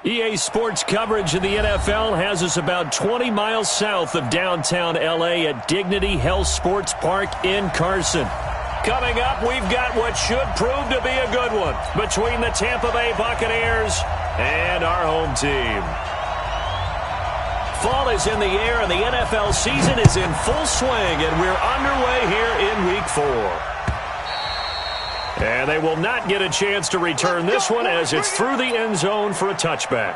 EA Sports coverage of the NFL has us about 20 miles south of downtown L.A. at Dignity Health Sports Park in Carson. Coming up, we've got what should prove to be a good one between the Tampa Bay Buccaneers and our home team. Fall is in the air and the NFL season is in full swing, and we're underway here in Week 4. And they will not get a chance to return this one as it's through the end zone for a touchback.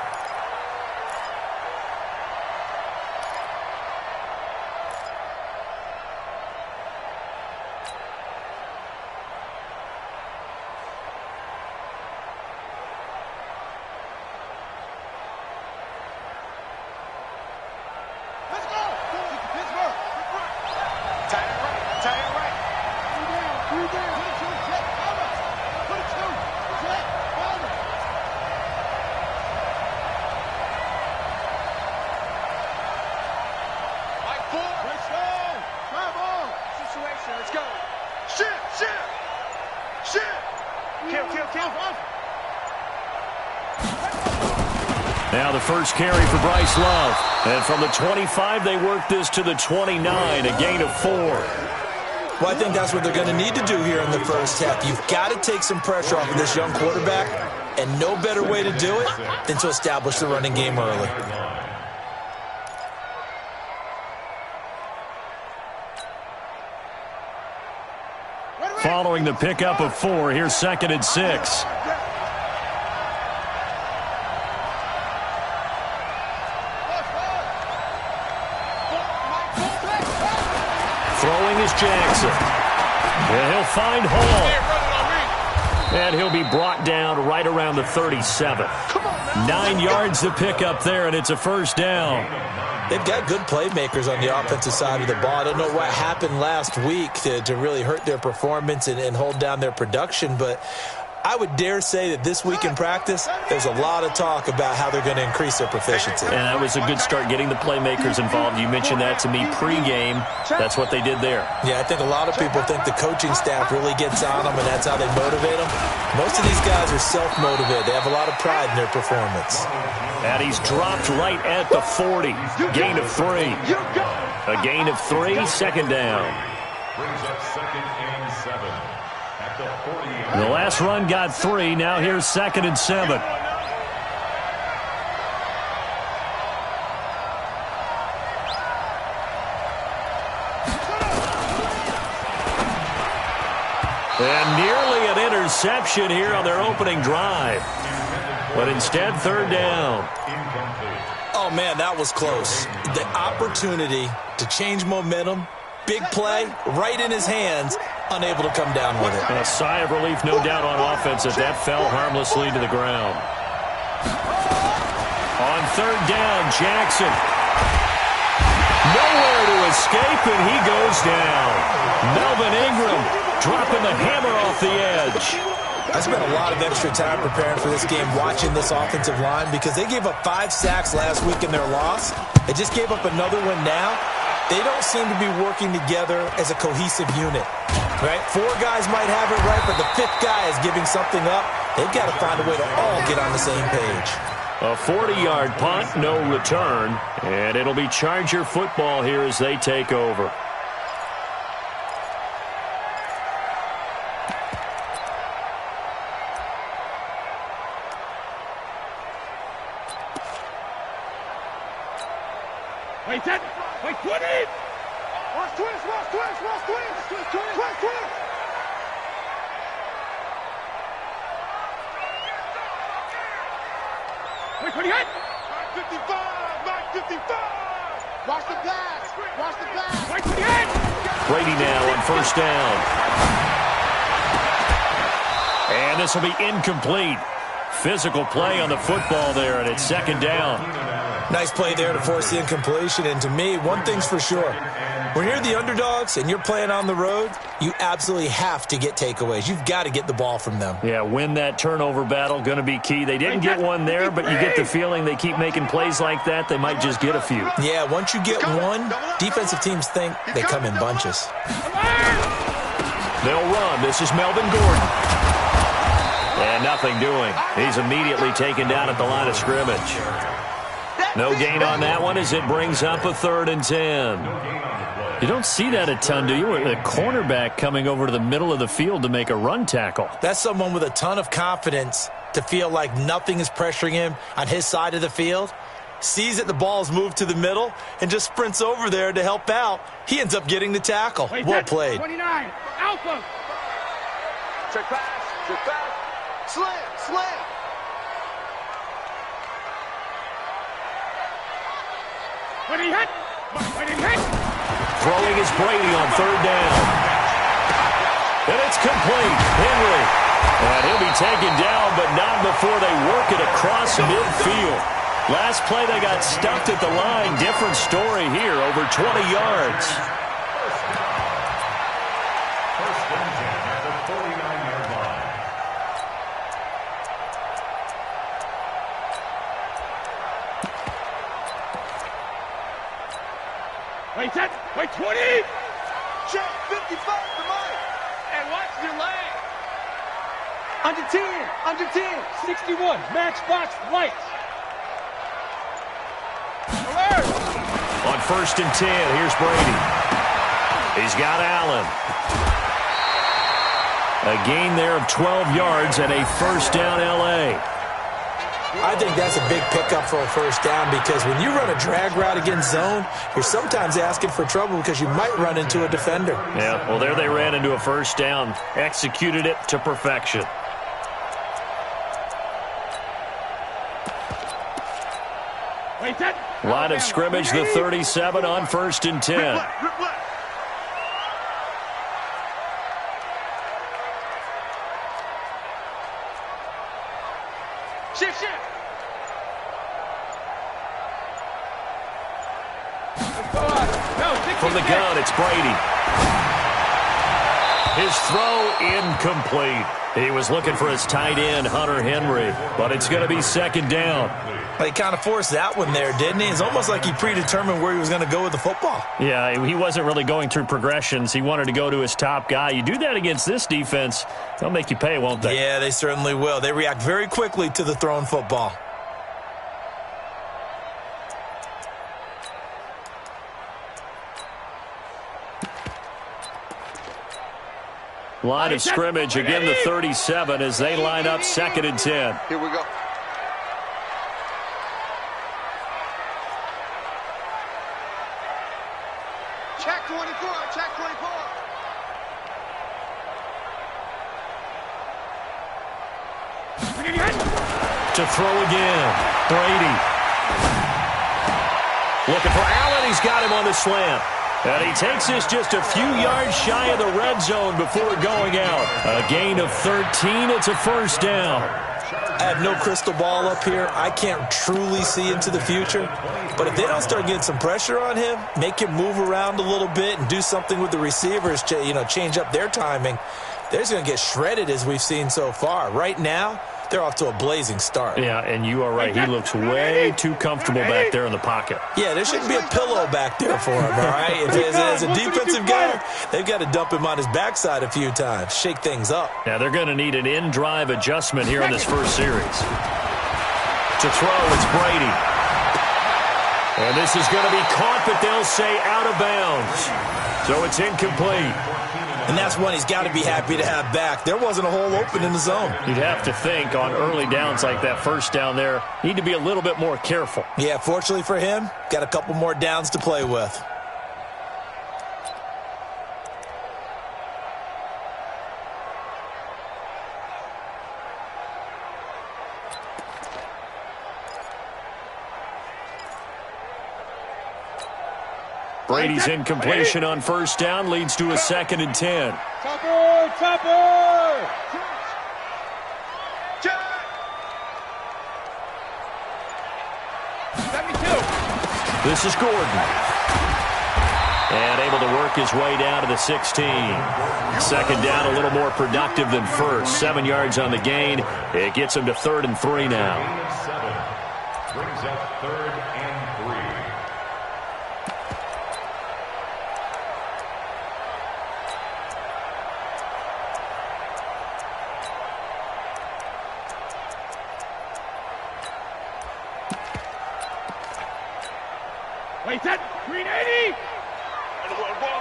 Now the first carry for Bryce Love. And from the 25, they work this to the 29, a gain of 4. Well, I think that's what they're going to need to do here in the first half. You've got to take some pressure off of this young quarterback, and no better way to do it than to establish the running game early. Following the pickup of 4, here's 2nd and 6. Throwing is Jackson. And he'll find Hall. And he'll be brought down right around the 37. 9 yards to pick up there, and it's a first down. They've got good playmakers on the offensive side of the ball. I don't know what happened last week to really hurt their performance and hold down their production, but I would dare say that this week in practice, there's a lot of talk about how they're going to increase their proficiency. And that was a good start, getting the playmakers involved. You mentioned that to me pregame. That's what they did there. Yeah, I think a lot of people think the coaching staff really gets on them, and that's how they motivate them. Most of these guys are self-motivated. They have a lot of pride in their performance. And he's dropped right at the 40. Gain of 3. A gain of 3, second down. Brings up 2nd and 7. The last run got 3. Now here's 2nd and 7. And nearly an interception here on their opening drive. But instead, 3rd down. Oh, man, that was close. The opportunity to change momentum, big play, right in his hands, unable to come down with it. And a sigh of relief, no doubt, on offense as that fell harmlessly to the ground. On 3rd down, Jackson. Nowhere to escape, and he goes down. Melvin Ingram dropping the hammer off the edge. I spent a lot of extra time preparing for this game, watching this offensive line, because they gave up 5 sacks last week in their loss. They just gave up another one now. They don't seem to be working together as a cohesive unit, right? 4 guys might have it right, but the 5th guy is giving something up. They've got to find a way to all get on the same page. A 40-yard punt, no return, and it'll be Charger football here as they take over. Wait, that. Wait, 20! Watch twist, watch twist, watch twist! Twist, twist, twist, twist! Wait, 28! 55! Watch the pass! Watch the pass! Wait, 28! Brady now on 1st down. And this will be incomplete. Physical play on the football there, and it's 2nd down. Nice play there to force the incompletion, and to me, one thing's for sure. When you're the underdogs and you're playing on the road, you absolutely have to get takeaways. You've got to get the ball from them. Yeah, win that turnover battle, going to be key. They didn't get one there, but you get the feeling they keep making plays like that, they might just get a few. Yeah, once you get one, defensive teams think they come in bunches. They'll run. This is Melvin Gordon. And nothing doing. He's immediately taken down at the line of scrimmage. No gain on that one as it brings up a 3rd and 10. You don't see that a ton, do you? The cornerback coming over to the middle of the field to make a run tackle. That's someone with a ton of confidence to feel like nothing is pressuring him on his side of the field. Sees that the ball's moved to the middle and just sprints over there to help out. He ends up getting the tackle. Well played. 29, Alpha. Check pass, slam, slam. When he hit. Throwing is Brady on 3rd down. And it's complete. Henry. And he'll be taken down, but not before they work it across midfield. Last play, they got stuffed at the line. Different story here, over 20 yards. First and 10 at the 49-yard line. Wait, 10, wait, 20. Check, 55 to Mike. And watch your leg. Under 10, 61, matchbox lights. Alert. On 1st and 10, here's Brady. He's got Allen. A gain there of 12 yards and a 1st down L.A. I think that's a big pickup for a 1st down because when you run a drag route against zone, you're sometimes asking for trouble because you might run into a defender. Yeah, well, there they ran into a 1st down. Executed it to perfection. Wait, 10. Line of scrimmage, the 37 on 1st and 10. Rip left. Shift. From the gun, it's Brady. His throw incomplete. He was looking for his tight end, Hunter Henry, but it's going to be 2nd down. He kind of forced that one there, didn't he? It's almost like he predetermined where he was going to go with the football. Yeah, he wasn't really going through progressions. He wanted to go to his top guy. You do that against this defense, they'll make you pay, won't they? Yeah, they certainly will. They react very quickly to the thrown football. Line of scrimmage, again the 37 as they line up 2nd and 10. Here we go. Check 24, check 24. To throw again, Brady. Looking for Allen, he's got him on the slant. And he takes this just a few yards shy of the red zone before going out. A gain of 13, it's a 1st down. I have no crystal ball up here. I can't truly see into the future. But if they don't start getting some pressure on him, make him move around a little bit and do something with the receivers, change up their timing, they're just going to get shredded as we've seen so far. Right now, they're off to a blazing start. Yeah, and you are right. He looks way too comfortable back there in the pocket. Yeah, there shouldn't be a pillow back there for him, all right? As a defensive guy, they've got to dump him on his backside a few times, shake things up. Now, they're going to need an in-drive adjustment here in this first series. To throw, it's Brady. And this is going to be caught, but they'll say out of bounds. So it's incomplete. And that's one he's got to be happy to have back. There wasn't a hole open in the zone. You'd have to think on early downs like that 1st down there, need to be a little bit more careful. Yeah, fortunately for him, got a couple more downs to play with. Brady's incompletion on 1st down leads to a 2nd and 10. Chopper! Check! 72. This is Gordon. And able to work his way down to the 16. 2nd down, a little more productive than 1st. 7 yards on the gain. It gets him to 3rd and 3 now. Brings up 3rd and 3. Wait, set. Green 80. The ball.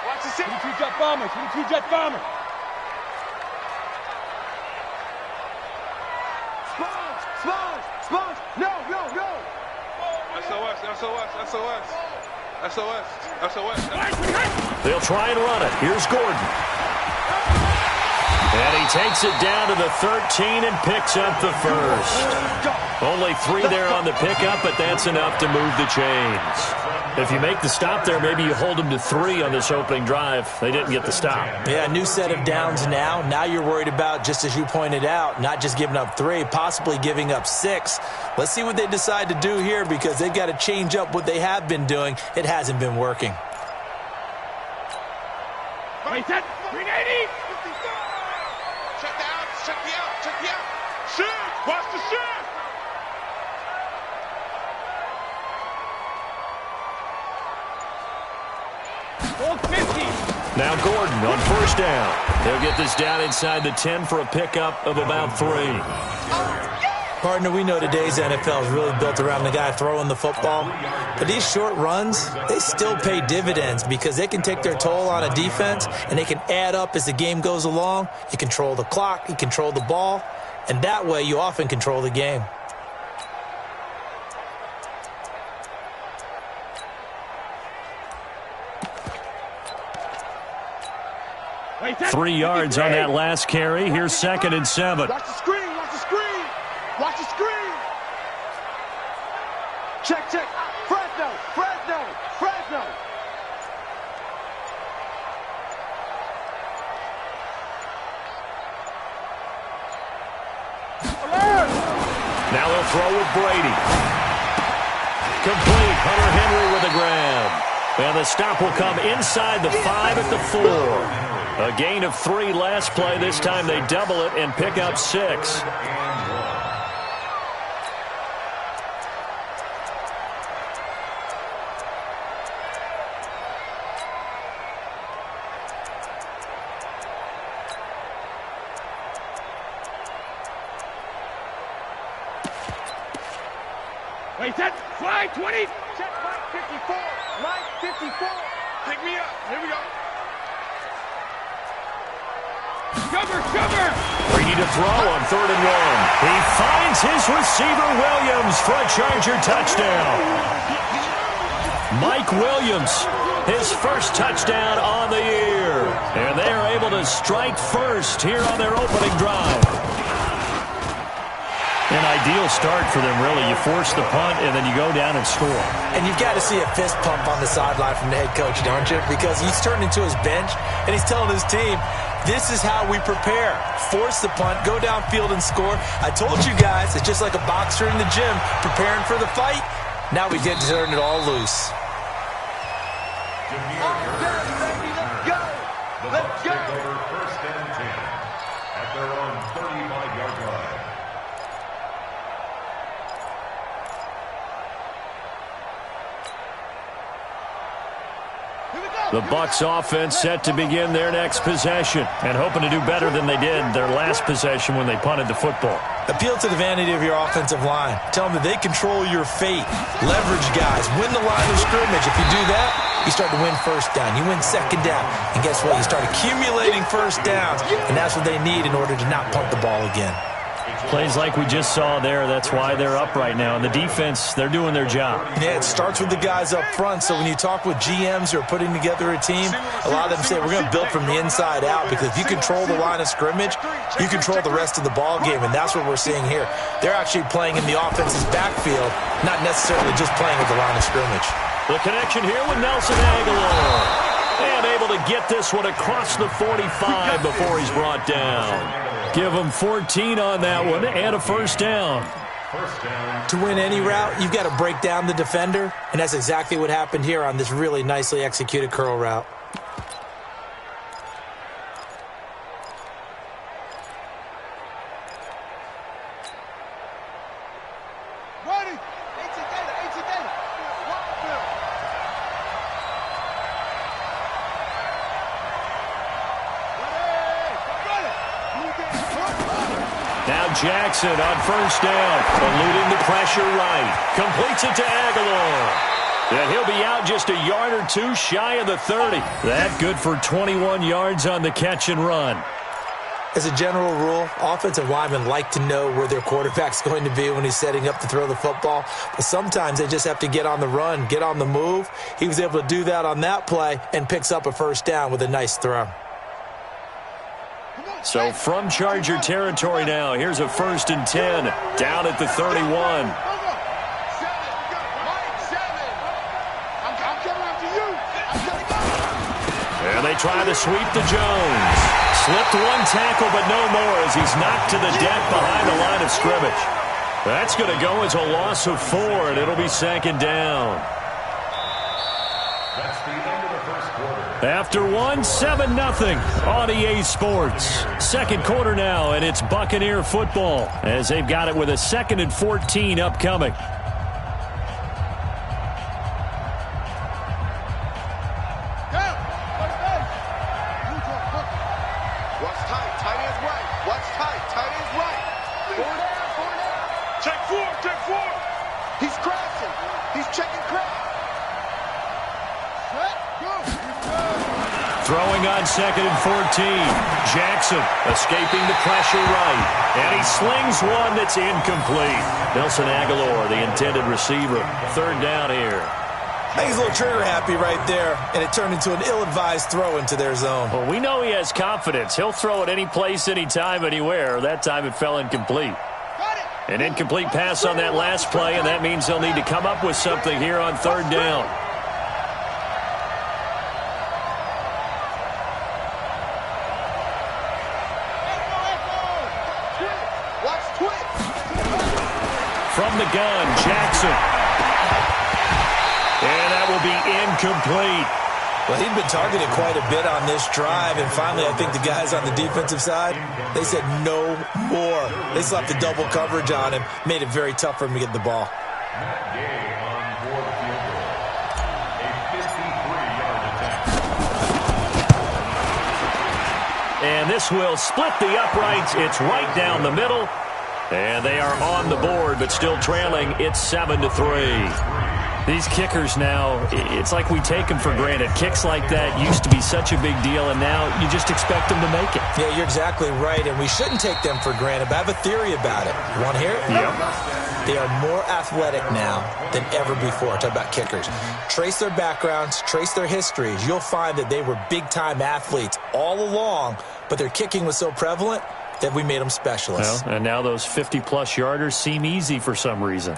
Watch the set. 22 jet bomber. 22 jet bomber. Sponge. No. SOS. They'll try and run it. Here's Gordon. And he takes it down to the 13 and picks up the first. Only 3 there on the pickup, but that's enough to move the chains. If you make the stop there, maybe you hold them to 3 on this opening drive. They didn't get the stop. Yeah, new set of downs now. Now you're worried about, just as you pointed out, not just giving up 3, possibly giving up 6. Let's see what they decide to do here, because they've got to change up what they have been doing. It hasn't been working. Wait, set. Green 80. Check me out. Shoot. Watch the shoot. Now Gordon on first down. They'll get this down inside the 10 for a pickup of about 3. Partner, we know today's NFL is really built around the guy throwing the football. But these short runs, they still pay dividends because they can take their toll on a defense and they can add up as the game goes along. You control the clock, you control the ball, and that way you often control the game. 3 yards on that last carry. Here's 2nd and 7. Watch the screen. Check. Fresno. Alert! Now they'll throw with Brady. Complete. Hunter Henry with a grab. And the stop will come inside the 5 at the 4. A gain of 3 last play. This time they double it and pick up 6. Wait, set. Fly 20. Check Mike 54. Mike 54. Pick me up. Here we go. Cover. Brady to throw on 3rd and 1. He finds his receiver Williams for a Charger touchdown. Mike Williams, his first touchdown on the year. And they are able to strike first here on their opening drive. An ideal start for them, really. You force the punt, and then you go down and score. And you've got to see a fist pump on the sideline from the head coach, don't you? Because he's turned into his bench, and he's telling his team, this is how we prepare. Force the punt, go downfield and score. I told you guys, it's just like a boxer in the gym preparing for the fight. Now we get to turn it all loose. Let's go. First and 10 at their own 35-yard line. The Bucs offense set to begin their next possession and hoping to do better than they did their last possession when they punted the football. Appeal to the vanity of your offensive line. Tell them that they control your fate. Leverage guys. Win the line of scrimmage. If you do that, you start to win first down. You win second down. And guess what? You start accumulating first downs. And that's what they need in order to not punt the ball again. Plays like we just saw there, that's why they're up right now. And the defense, they're doing their job. Yeah, it starts with the guys up front. So when you talk with GMs who are putting together a team, a lot of them say we're going to build from the inside out, because if you control the line of scrimmage, you control the rest of the ball game, and that's what we're seeing here. They're actually playing in the offense's backfield, not necessarily just playing at the line of scrimmage. The connection here with Nelson Aguilar. And able to get this one across the 45 before he's brought down. Give him 14 on that one and a first down. To win any route, you've got to break down the defender, and that's exactly what happened here on this really nicely executed curl route. Jackson on first down, eluding the pressure right. Completes it to Aguilar. And he'll be out just a yard or two shy of the 30. That good for 21 yards on the catch and run. As a general rule, offensive linemen like to know where their quarterback's going to be when he's setting up to throw the football. But sometimes they just have to get on the run, get on the move. He was able to do that on that play and picks up a first down with a nice throw. So from Charger territory now, here's a 1st and 10 down at the 31. And they try to sweep to Jones. Slipped one tackle, but no more as he's knocked to the deck behind the line of scrimmage. That's going to go as a loss of 4, and it'll be 2nd down. That's the end of the first quarter. After 7-0 on EA Sports. Second quarter now, and it's Buccaneer football as they've got it with a 2nd and 14 upcoming. Throwing on 2nd and 14. Jackson escaping the pressure right. And he slings one that's incomplete. Nelson Aguilar, the intended receiver. 3rd down here. I think he's a little trigger happy right there, and it turned into an ill-advised throw into their zone. Well, we know he has confidence. He'll throw it any place, anytime, anywhere. That time it fell incomplete. An incomplete pass on that last play, and that means they'll need to come up with something here on 3rd down. From the gun, Jackson. And that will be incomplete. Well, he'd been targeted quite a bit on this drive, and finally I think the guys on the defensive side, they said no more. They slapped the double coverage on him, made it very tough for him to get the ball. And this will split the uprights. It's right down the middle. And they are on the board, but still trailing. It's 7-3. These kickers now, it's like we take them for granted. Kicks like that used to be such a big deal, and now you just expect them to make it. Yeah, you're exactly right, and we shouldn't take them for granted, but I have a theory about it. You want to hear it? Yep. They are more athletic now than ever before. Talk about kickers. Trace their backgrounds, trace their histories. You'll find that they were big-time athletes all along, but their kicking was so prevalent that we made them specialists. Well, and now those 50-plus yarders seem easy for some reason.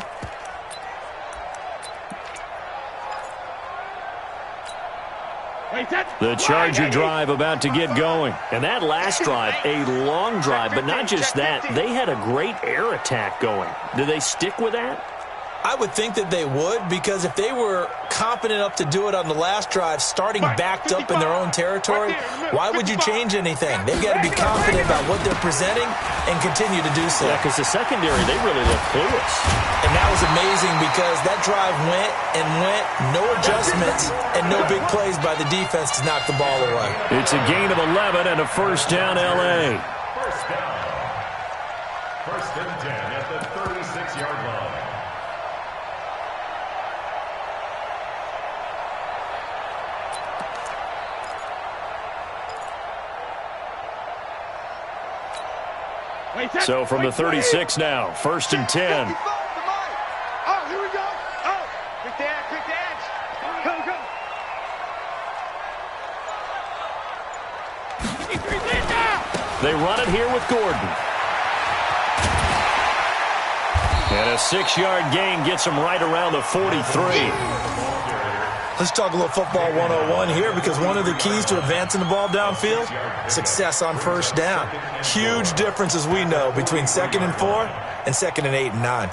The Charger drive about to get going. And that last drive, a long drive, but not just that. They had a great air attack going. Do they stick with that? I would think that they would, because if they were confident enough to do it on the last drive, starting backed up in their own territory, why would you change anything? They've got to be confident about what they're presenting and continue to do so. Yeah, because the secondary, they really look clueless. And that was amazing because that drive went and went, no adjustments, and no big plays by the defense to knock the ball away. It's a gain of 11 and a 1st down, L.A. First down. 1st and 10 at the 36-yard line. So from the 36 now, 1st and 10. Oh, here we go. Oh, quick dance. Go. They run it here with Gordon. And a 6-yard gain gets them right around the 43. Let's talk a little football 101 here, because one of the keys to advancing the ball downfield, success on 1st down. Huge difference, as we know, between 2nd and 4 and 2nd and 8 and 9.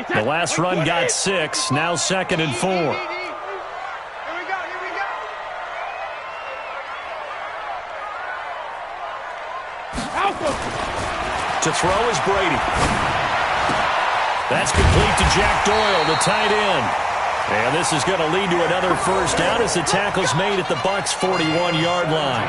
The last run got 6, now 2nd and 4. To throw is Brady. That's complete to Jack Doyle, the tight end. And this is going to lead to another first down as the tackle's made at the Bucs' 41-yard line.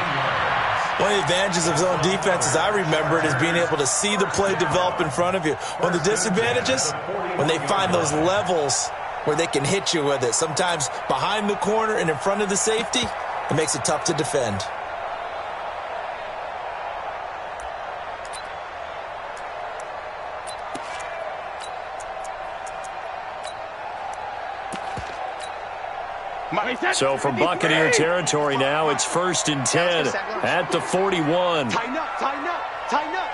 One of the advantages of zone defense, as I remember it, is being able to see the play develop in front of you. One of the disadvantages, when they find those levels where they can hit you with it, sometimes behind the corner and in front of the safety, it makes it tough to defend. So from Buccaneer territory now, it's 1st and 10 at the 41. Tighten up, tighten up, tighten up.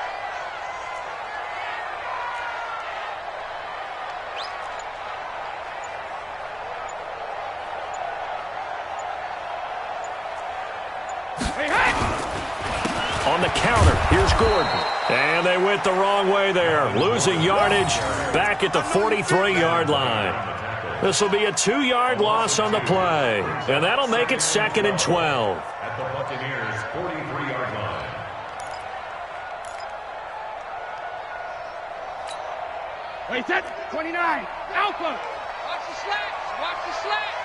On the counter, here's Gordon. And they went the wrong way there, losing yardage back at the 43-yard line. This will be a 2-yard loss on the play, and that'll make it 2nd and 12. At the Buccaneers' 43-yard line. Wait, set, 29, Alpha. Watch the slats, watch the slats.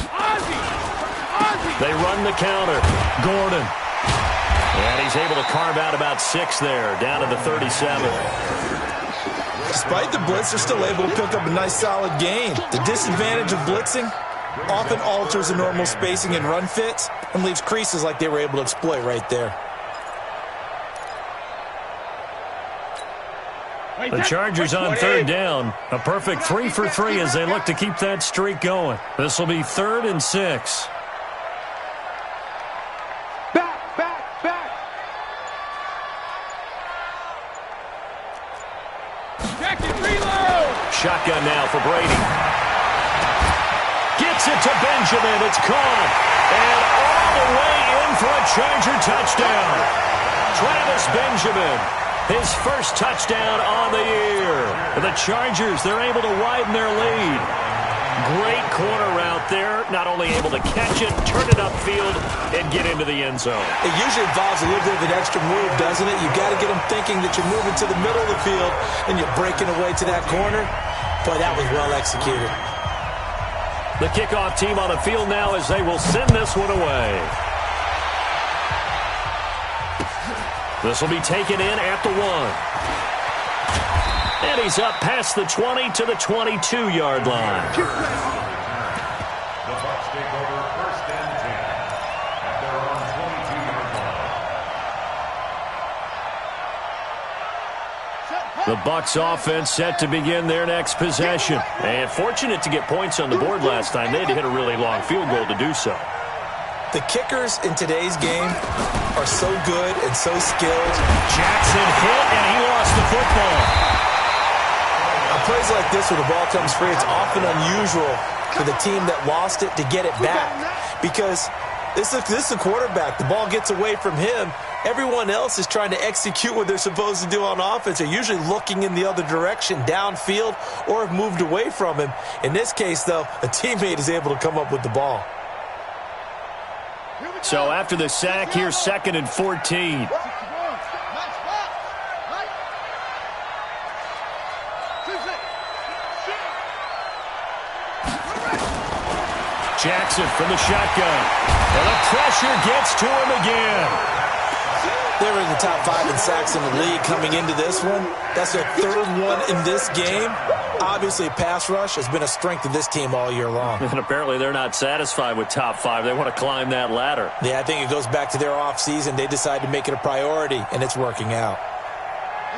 Ozzy. They run the counter. Gordon. And he's able to carve out about 6 there, down to the 37. Despite the blitz, they're still able to pick up a nice solid gain. The disadvantage of blitzing often alters the normal spacing and run fits and leaves creases like they were able to exploit right there. The Chargers on 3rd down. A perfect 3 for 3 as they look to keep that streak going. This will be 3rd and 6. Shotgun now for Brady. Gets it to Benjamin. It's caught. And all the way in for a Charger touchdown. Travis Benjamin, his first touchdown on the year. The Chargers, they're able to widen their lead. Great corner route there. Not only able to catch it, turn it upfield, and get into the end zone. It usually involves a little bit of an extra move, doesn't it? You've got to get them thinking that you're moving to the middle of the field and you're breaking away to that corner. Boy, that was well executed. The kickoff team on the field now as they will send this one away. This will be taken in at the 1. And he's up past the 20 to the 22-yard line. The Bucs take over 1st and 10 at their own 22-yard line. The Bucs offense set to begin their next possession. And fortunate to get points on the board last time. They had to hit a really long field goal to do so. The kickers in today's game are so good and so skilled. Jackson hit, and he lost the football. On plays like this where the ball comes free, it's often unusual for the team that lost it to get it back. Because this is a quarterback. The ball gets away from him. Everyone else is trying to execute what they're supposed to do on offense. They're usually looking in the other direction, downfield, or have moved away from him. In this case, though, a teammate is able to come up with the ball. So after the sack, here's 2nd and 14. Jackson from the shotgun. And the pressure gets to him again. They were in the top 5 in sacks in the league coming into this one. That's their 3rd one in this game. Obviously, pass rush has been a strength of this team all year long. And apparently they're not satisfied with top 5. They want to climb that ladder. Yeah, I think it goes back to their offseason. They decided to make it a priority, and it's working out.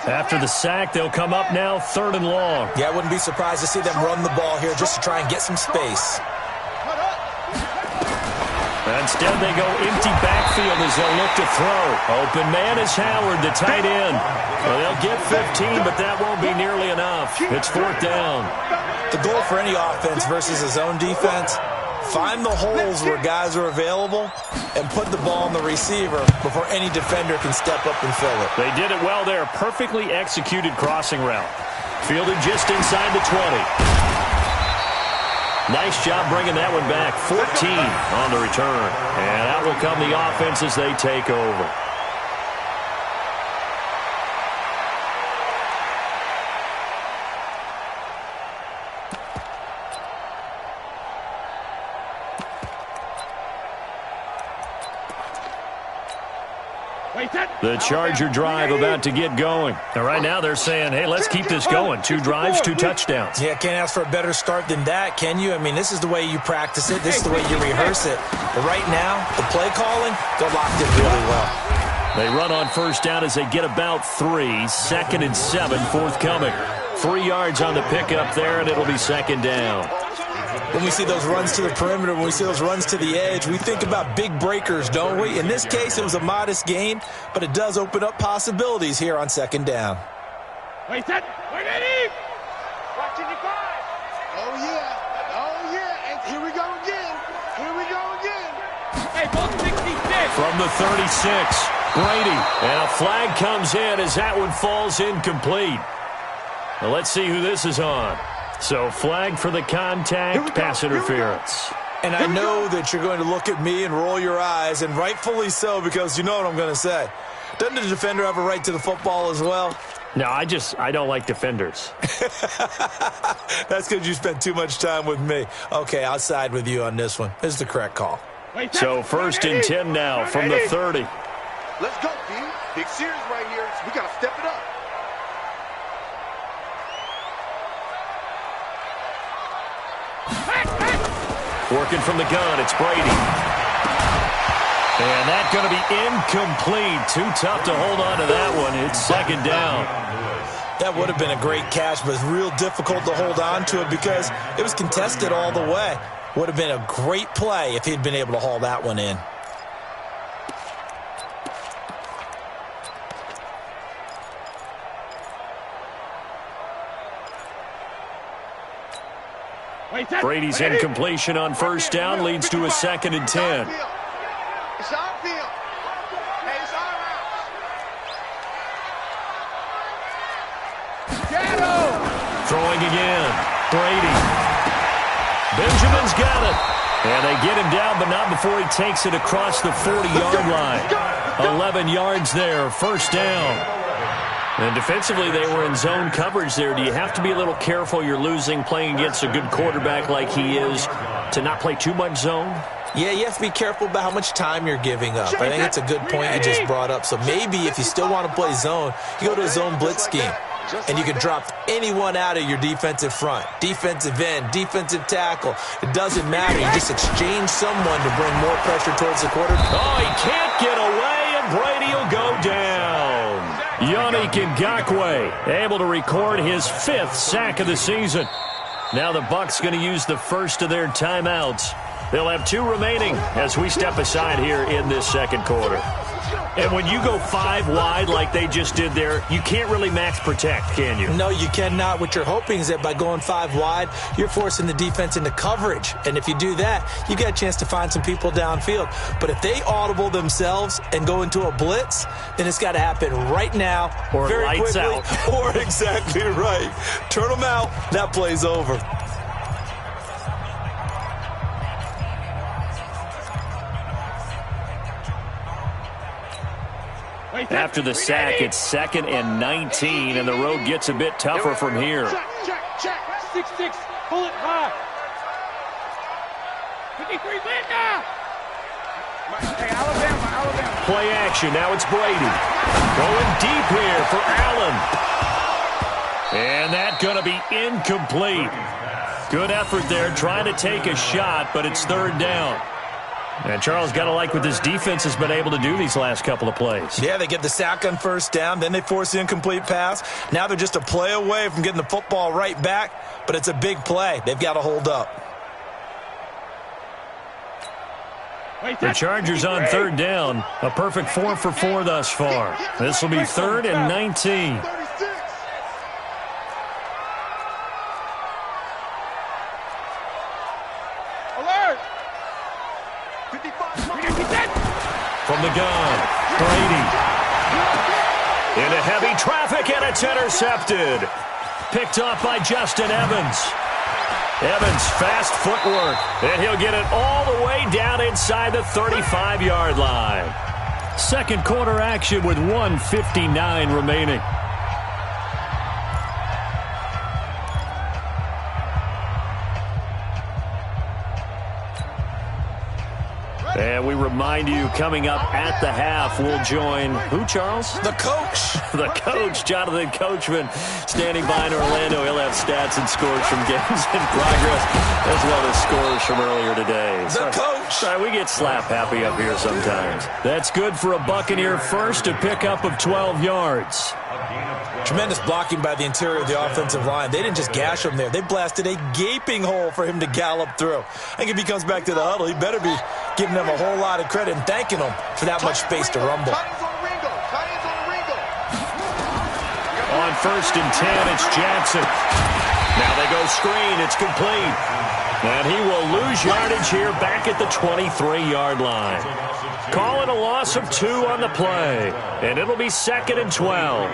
After the sack, they'll come up now 3rd and long. Yeah, I wouldn't be surprised to see them run the ball here just to try and get some space. Instead, they go empty backfield as they'll look to throw. Open man is Howard, the tight end. Well, they'll get 15, but that won't be nearly enough. It's 4th down. The goal for any offense versus a zone defense, find the holes where guys are available and put the ball on the receiver before any defender can step up and fill it. They did it well there. Perfectly executed crossing route. Fielded just inside the 20. Nice job bringing that one back. 14 on the return. And out will come the offense as they take over. The Charger drive about to get going. And right now they're saying, hey, let's keep this going. 2 drives, 2 touchdowns. Yeah, can't ask for a better start than that, can you? I mean, this is the way you practice it. This is the way you rehearse it. But right now, the play calling, they're locked in really well. They run on first down as they get about 3. 2nd and 7 forthcoming. 3 yards on the pickup there, and it'll be 2nd down. When we see those runs to the perimeter, when we see those runs to the edge, we think about big breakers, don't we? In this case, it was a modest gain, but it does open up possibilities here on 2nd down. Wait, set. Wait, Eddie. Watch it, 5. Oh, yeah. Oh, yeah. And here we go again. Here we go again. Hey, ball 66. From the 36, Brady. And a flag comes in as that one falls incomplete. Now let's see who this is on. So flag for the contact, pass interference. And I know that you're going to look at me and roll your eyes, and rightfully so, because you know what I'm going to say. Doesn't the defender have a right to the football as well? No, I don't like defenders. That's because you spent too much time with me. Okay, I'll side with you on this one. This is the correct call. So 1st and 10 now from the 30. Let's go, D. Big series right here. So we got to step it up. Working from the gun, it's Brady. And that's going to be incomplete. Too tough to hold on to that one. It's 2nd down. That would have been a great catch, but it's real difficult to hold on to it because it was contested all the way. Would have been a great play if he'd been able to haul that one in. Brady's incompletion on first down leads to a 2nd and 10. It's our field. Hey, it's our house. Throwing again. Brady. Benjamin's got it. And they get him down, but not before he takes it across the 40-yard line. 11 yards there, 1st down. And defensively, they were in zone coverage there. Do you have to be a little careful you're losing playing against a good quarterback like he is to not play too much zone? Yeah, you have to be careful about how much time you're giving up. I think it's a good point you just brought up. So maybe if you still want to play zone, you go to a zone blitz scheme. And you can drop anyone out of your defensive front. Defensive end, defensive tackle. It doesn't matter. You just exchange someone to bring more pressure towards the quarterback. Oh, he can't get away, and Brady will go down. Yannick Ngakoue able to record his 5th sack of the season. Now the Bucs going to use the first of their timeouts. They'll have 2 remaining as we step aside here in this 2nd quarter. And when you go 5 wide like they just did there, you can't really max protect, can you? No, you cannot. What you're hoping is that by going 5 wide, you're forcing the defense into coverage. And if you do that, you get a chance to find some people downfield. But if they audible themselves and go into a blitz, then it's got to happen right now, or very lights quickly, out. Or exactly right. Turn them out. That play's over. After the sack, it's 2nd and 19, and the road gets a bit tougher from here. Check. 6-6. Pull it high. 53 Linda. Hey, Alabama. Play action. Now it's Brady. Going deep here for Allen. And that's going to be incomplete. Good effort there, trying to take a shot, but it's 3rd down. And Charles, got to like what this defense has been able to do these last couple of plays. Yeah, they get the sack on first down, then they force the incomplete pass. Now they're just a play away from getting the football right back, but it's a big play. They've got to hold up. The Chargers on 3rd down. A perfect 4 for 4 thus far. This will be 3rd and 19. From the gun, Brady. Into heavy traffic, and it's intercepted. Picked off by Justin Evans. Evans, fast footwork, and he'll get it all the way down inside the 35-yard line. 2nd quarter action with 1:59 remaining. And we remind you, coming up at the half, we'll join who, Charles? The coach. The coach, Jonathan Coachman, standing by in Orlando. He'll have stats and scores from games in progress, as well as scores from earlier today. The coach. Sorry, we get slap happy up here sometimes. That's good for a Buccaneer first, a pickup of 12 yards. Tremendous blocking by the interior of the offensive line. They didn't just gash him there. They blasted a gaping hole for him to gallop through. I think if he comes back to the huddle, he better be giving them a whole lot of credit and thanking them for that much space to rumble. On 1st and 10, it's Jackson. Now they go screen. It's complete. And he will lose yardage here back at the 23-yard line. Calling a loss of 2 on the play. And it'll be 2nd and 12.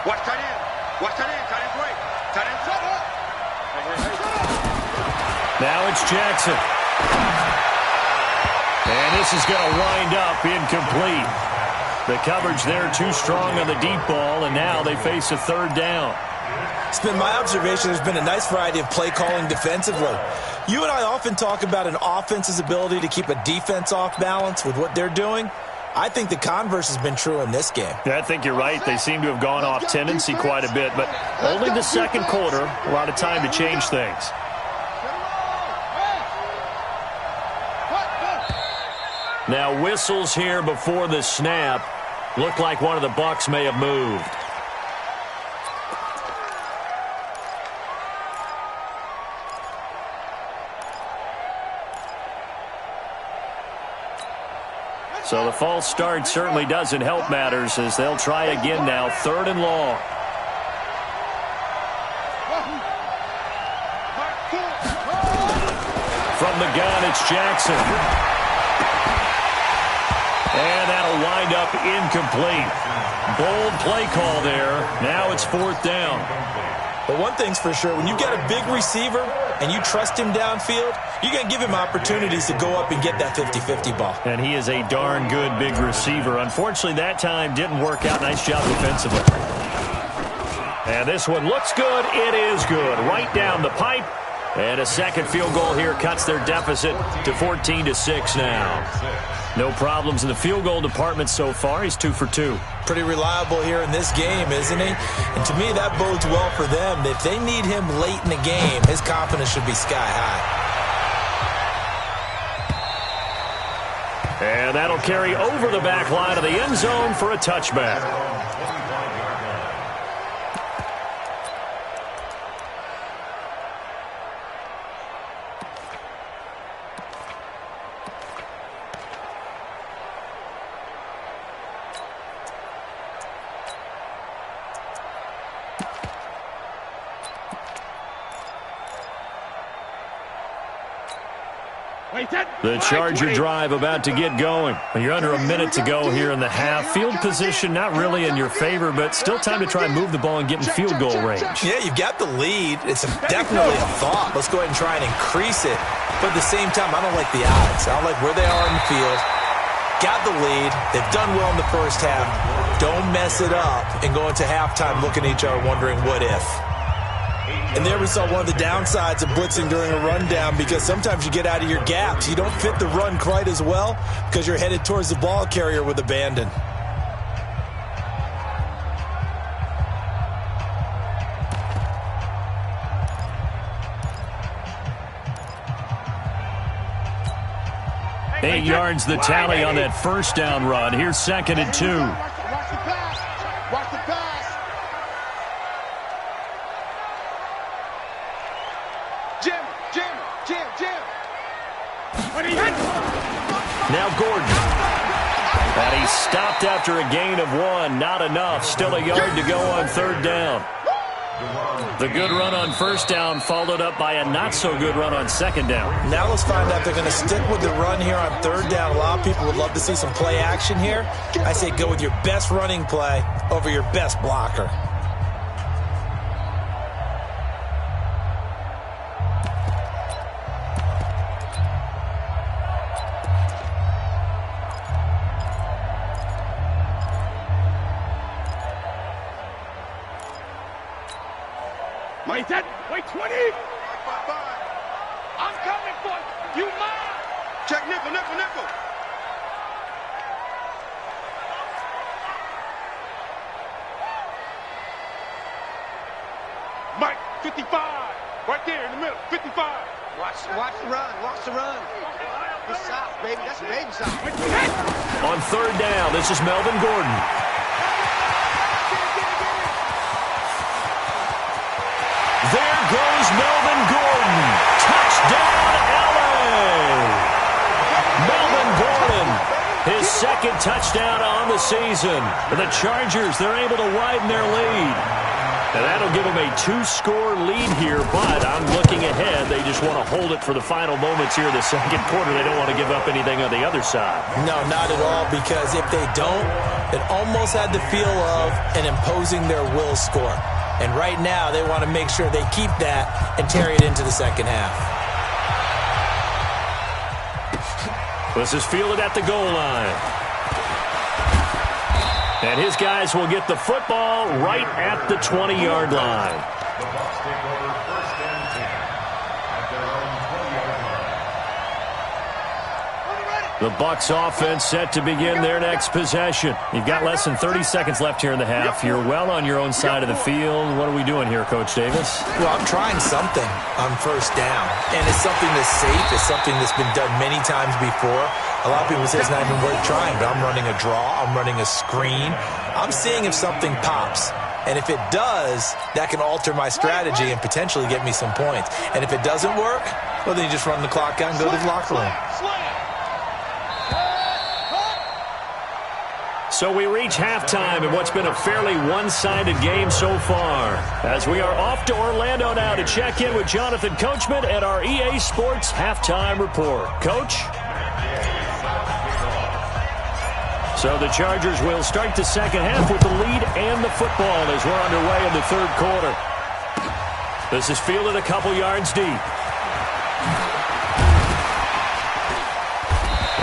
Watch tight end. Watch tight end. Tight end's right. Tight end's set up. Now it's Jackson. And this is going to wind up incomplete. The coverage there too strong on the deep ball, and now they face a 3rd down. It's been my observation there's been a nice variety of play calling defensively. You and I often talk about an offense's ability to keep a defense off balance with what they're doing. I think the converse has been true in this game. Yeah, I think you're right. They seem to have gone off tendency quite a bit, but only the 2nd quarter, a lot of time to change things. Now whistles here before the snap. Looked like one of the Bucs may have moved. So the false start certainly doesn't help matters as they'll try again now. 3rd and long. From the gun, it's Jackson. And that'll wind up incomplete. Bold play call there. Now it's 4th down. But one thing's for sure, when you got a big receiver and you trust him downfield, you're going to give him opportunities to go up and get that 50-50 ball. And he is a darn good big receiver. Unfortunately, that time didn't work out. Nice job defensively. And this one looks good. It is good. Right down the pipe. And a 2nd field goal here cuts their deficit to 14-6 now. No problems in the field goal department so far. He's 2 for 2. Pretty reliable here in this game, isn't he? And to me, that bodes well for them. If they need him late in the game, his confidence should be sky high. And that'll carry over the back line of the end zone for a touchback. The Charger drive about to get going. You're under a minute to go here in the half. Field position not really in your favor, but still time to try and move the ball and get in field goal range. Yeah, you've got the lead. It's definitely a thought. Let's go ahead and try and increase it. But at the same time, I don't like the odds. I don't like where they are in the field. Got the lead. They've done well in the first half. Don't mess it up and go into halftime looking at each other wondering what if. And there we saw one of the downsides of blitzing during a rundown, because sometimes you get out of your gaps. You don't fit the run quite as well because you're headed towards the ball carrier with abandon. Eight yards the tally on that 1st down run. Here's 2nd and 2. Watch the pass. Watch the pass. Now Gordon. And he stopped after a gain of 1. Not enough. Still a yard to go on 3rd down. The good run on 1st down followed up by a not-so-good run on 2nd down. Now let's find out if they're going to stick with the run here on 3rd down. A lot of people would love to see some play action here. I say go with your best running play over your best blocker. Wait, set. Wait, 20. I'm coming for you. You mine. Check nickel, nickel, nickel. Mike, 55. Right there in the middle, 55. Watch the run. Watch the run. Good size, baby. That's a baby size. On third down, this is Melvin Gordon. There goes Melvin Gordon. Touchdown, LA. Melvin Gordon, his second touchdown on the season. And the Chargers, they're able to widen their lead. And that'll give them a 2-score lead here, but I'm looking ahead. They just want to hold it for the final moments here in the second quarter. They don't want to give up anything on the other side. No, not at all, because if they don't, it almost had the feel of an imposing their will score. And right now, they want to make sure they keep that and carry it into the second half. This is fielded at the goal line. And his guys will get the football right at the 20-yard line. The Bucs take over first and 10 at their own 20-yard line. The Bucs offense set to begin their next possession. You've got less than 30 seconds left here in the half. You're well on your own side of the field. What are we doing here, Coach Davis? Well, I'm trying something on first down. And it's something that's safe. It's something that's been done many times before. A lot of people say it's not even worth trying, but I'm running a draw. I'm running a screen. I'm seeing if something pops. And if it does, that can alter my strategy and potentially get me some points. And if it doesn't work, well, then you just run the clock out and go to the locker room. So we reach halftime in what's been a fairly one-sided game so far. As we are off to Orlando now to check in with Jonathan Coachman at our EA Sports Halftime Report. Coach? So the Chargers will start the second half with the lead and the football as we're underway in the third quarter. This is fielded a couple yards deep.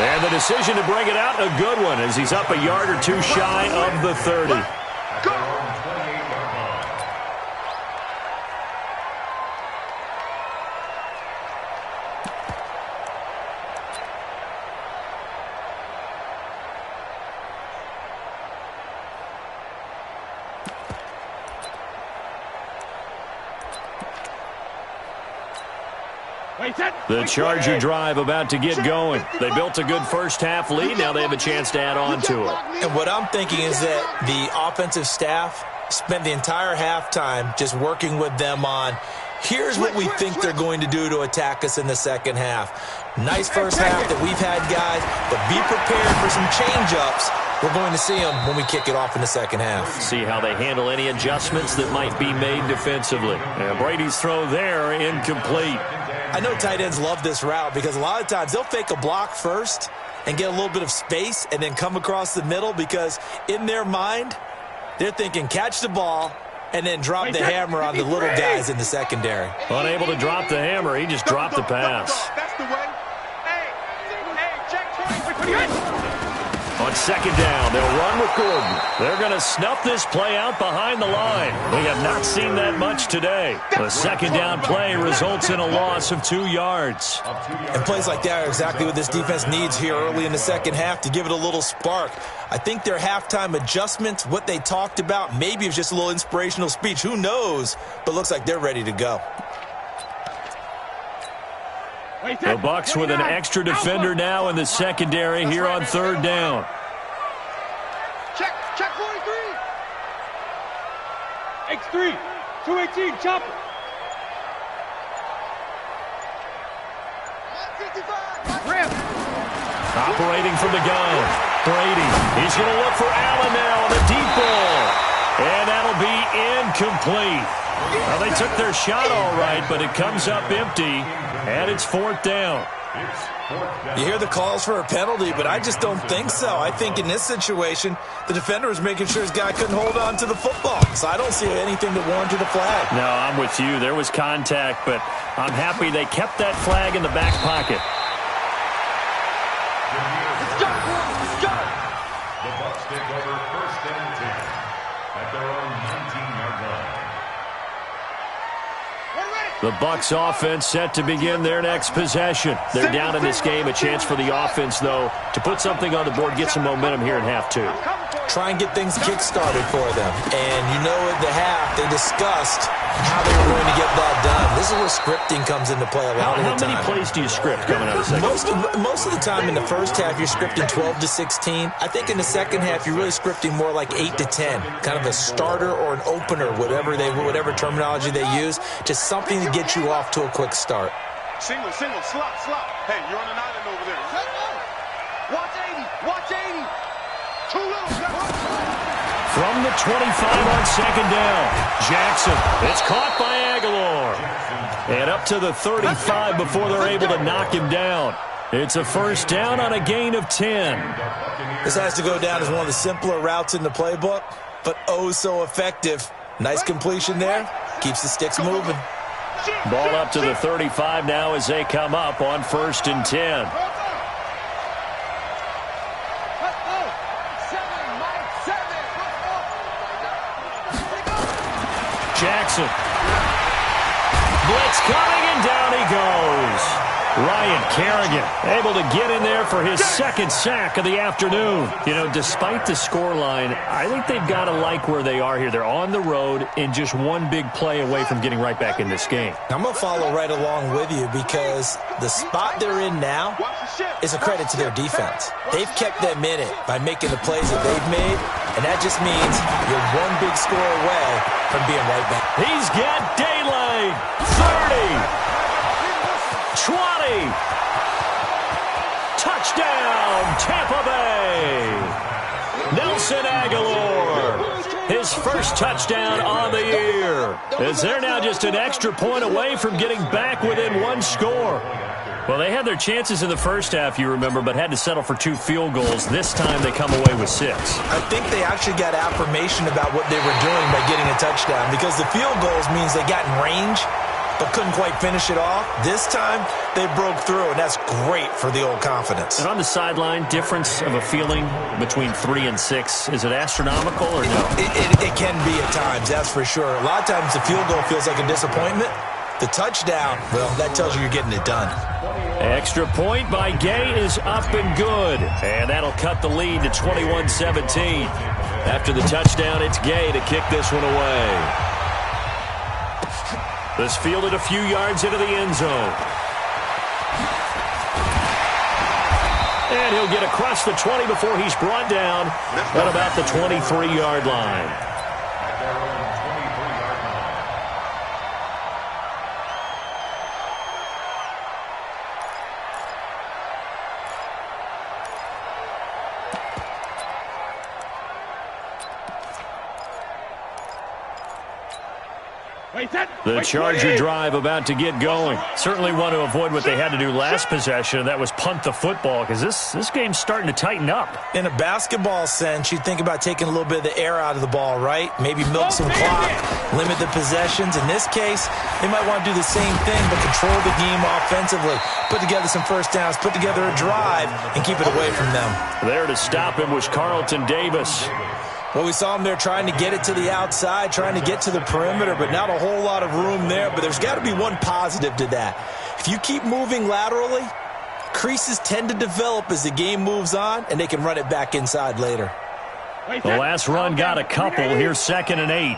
And the decision to bring it out, a good one, as he's up a yard or two shy of the 30. The Charger drive about to get going. They built a good first-half lead. Now they have a chance to add on to it. And what I'm thinking is that the offensive staff spent the entire halftime just working with them on, here's what we think they're going to do to attack us in the second half. Nice first half that we've had, guys, but be prepared for some change-ups. We're going to see them when we kick it off in the second half. See how they handle any adjustments that might be made defensively. And Brady's throw there, incomplete. I know tight ends love this route because a lot of times they'll fake a block first and get a little bit of space and then come across the middle because in their mind, they're thinking catch the ball and then drop the hammer on the little guys in the secondary. Unable to drop the hammer, he just dropped the pass. That's the way. Hey, check 20. On second down, they'll run with Gordon. They're going to snuff this play out behind the line. We have not seen that much today. The second down play results in a loss of 2 yards. And plays like that are exactly what this defense needs here early in the second half to give it a little spark. I think their halftime adjustments, what they talked about, maybe it was just a little inspirational speech. Who knows? But looks like they're ready to go. The Bucs with an extra defender now in the secondary here on third down. Check 43. X3, 218, chopper. 55. Rim. Operating from the gun. Brady. He's going to look for Allen now on the deep ball. And that'll be incomplete. Well, they took their shot all right, but it comes up empty. And it's fourth down. You hear the calls for a penalty, but I just don't think so. I think in this situation, the defender was making sure his guy couldn't hold on to the football. So I don't see anything that warranted a flag. No, I'm with you. There was contact, but I'm happy they kept that flag in the back pocket. The Bucs take over first and 10 at their own 19-yard line. The Bucs offense set to begin their next possession. They're down in this game. A chance for the offense, though, to put something on the board, get some momentum here in half two. Try and get things kick-started for them. And you know at the half, they discussed how they were going to get that done. This is where scripting comes into play a lot of the time. How many plays do you script coming out of the second? Most of the time in the first half, you're scripting 12 to 16. I think in the second half, you're really scripting more like 8 to 10. Kind of a starter or an opener, whatever terminology they use. Just something to get you off to a quick start. Single, slop. Hey, you're on an island over there. Watch 80. Too little. From the 25 on second down, Jackson. It's caught by Aguilar. And up to the 35 before they're able to knock him down. It's a first down on a gain of 10. This has to go down as one of the simpler routes in the playbook, but oh so effective. Nice completion there. Keeps the sticks moving. Ball up to the 35 now as they come up on 1st and 10. Jackson. Blitz coming, and down he goes. Ryan Kerrigan able to get in there for his second sack of the afternoon. You know, despite the scoreline, I think they've got to like where they are here. They're on the road and just one big play away from getting right back in this game. I'm going to follow right along with you because the spot they're in now is a credit to their defense. They've kept them in it by making the plays that they've made, and that just means you're one big score away from being right back. He's got daylight. 30. 20. Touchdown, Tampa Bay. Nelson Aguilar. His first touchdown on the year. As they're now just an extra point away from getting back within one score. Well, they had their chances in the first half, you remember, but had to settle for 2 field goals. This time they come away with 6. I think they actually got affirmation about what they were doing by getting a touchdown because the field goals means they got in range but couldn't quite finish it off. This time, they broke through, and that's great for the old confidence. And on the sideline, difference of a feeling between 3 and 6, is it astronomical or no? It can be at times, that's for sure. A lot of times the field goal feels like a disappointment. The touchdown, well, that tells you you're getting it done. Extra point by Gay is up and good. And that'll cut the lead to 21-17. After the touchdown, it's Gay to kick this one away. This fielded a few yards into the end zone. And he'll get across the 20 before he's brought down at about the 23-yard line. The Charger drive about to get going. Certainly want to avoid what they had to do last possession, and that was punt the football, because this game's starting to tighten up. In a basketball sense, you think about taking a little bit of the air out of the ball, right? Maybe milk some clock, limit the possessions. In this case, they might want to do the same thing, but control the game offensively. Put together some first downs, put together a drive, and keep it away from them. There to stop him was Carlton Davis. Well, we saw him there trying to get it to the outside, trying to get to the perimeter, but not a whole lot of room there. But there's got to be one positive to that. If you keep moving laterally, creases tend to develop as the game moves on, and they can run it back inside later. The last run got a couple. Here's 2nd and 8.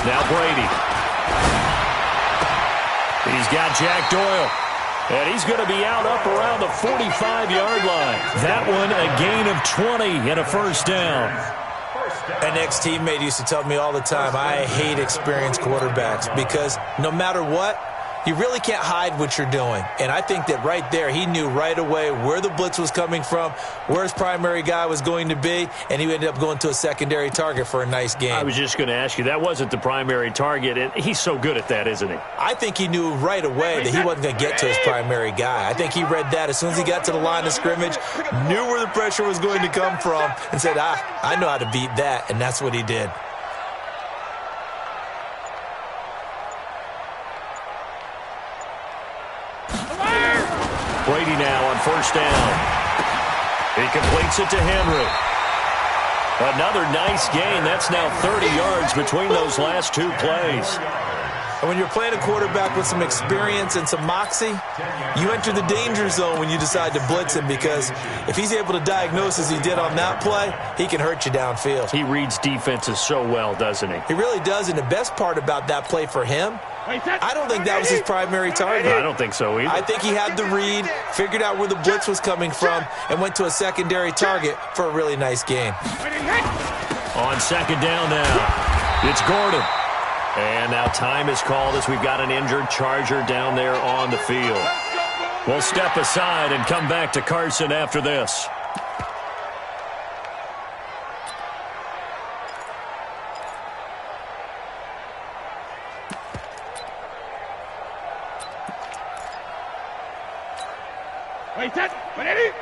Now Brady. He's got Jack Doyle. And he's going to be out up around the 45-yard line. That one a gain of 20 and a first down. An ex-teammate used to tell me all the time, I hate experienced quarterbacks because no matter what, you really can't hide what you're doing. And I think that right there, he knew right away where the blitz was coming from, where his primary guy was going to be, and he ended up going to a secondary target for a nice game. I was just going to ask you, that wasn't the primary target, and he's so good at that, isn't he? I think he knew right away that he wasn't going to get to his primary guy. I think he read that as soon as he got to the line of scrimmage, knew where the pressure was going to come from, and said, I know how to beat that, and that's what he did. Brady now on first down. He completes it to Henry. Another nice gain. That's now 30 yards between those last two plays. And when you're playing a quarterback with some experience and some moxie, you enter the danger zone when you decide to blitz him, because if he's able to diagnose as he did on that play, he can hurt you downfield. He reads defenses so well, doesn't he? He really does, and the best part about that play for him, I don't think that was his primary target. I don't think so either. I think he had the read, figured out where the blitz was coming from, and went to a secondary target for a really nice gain. On second down now, it's Gordon. And now time is called as we've got an injured Charger down there on the field. We'll step aside and come back to Carson after this. Wait, set. Ready?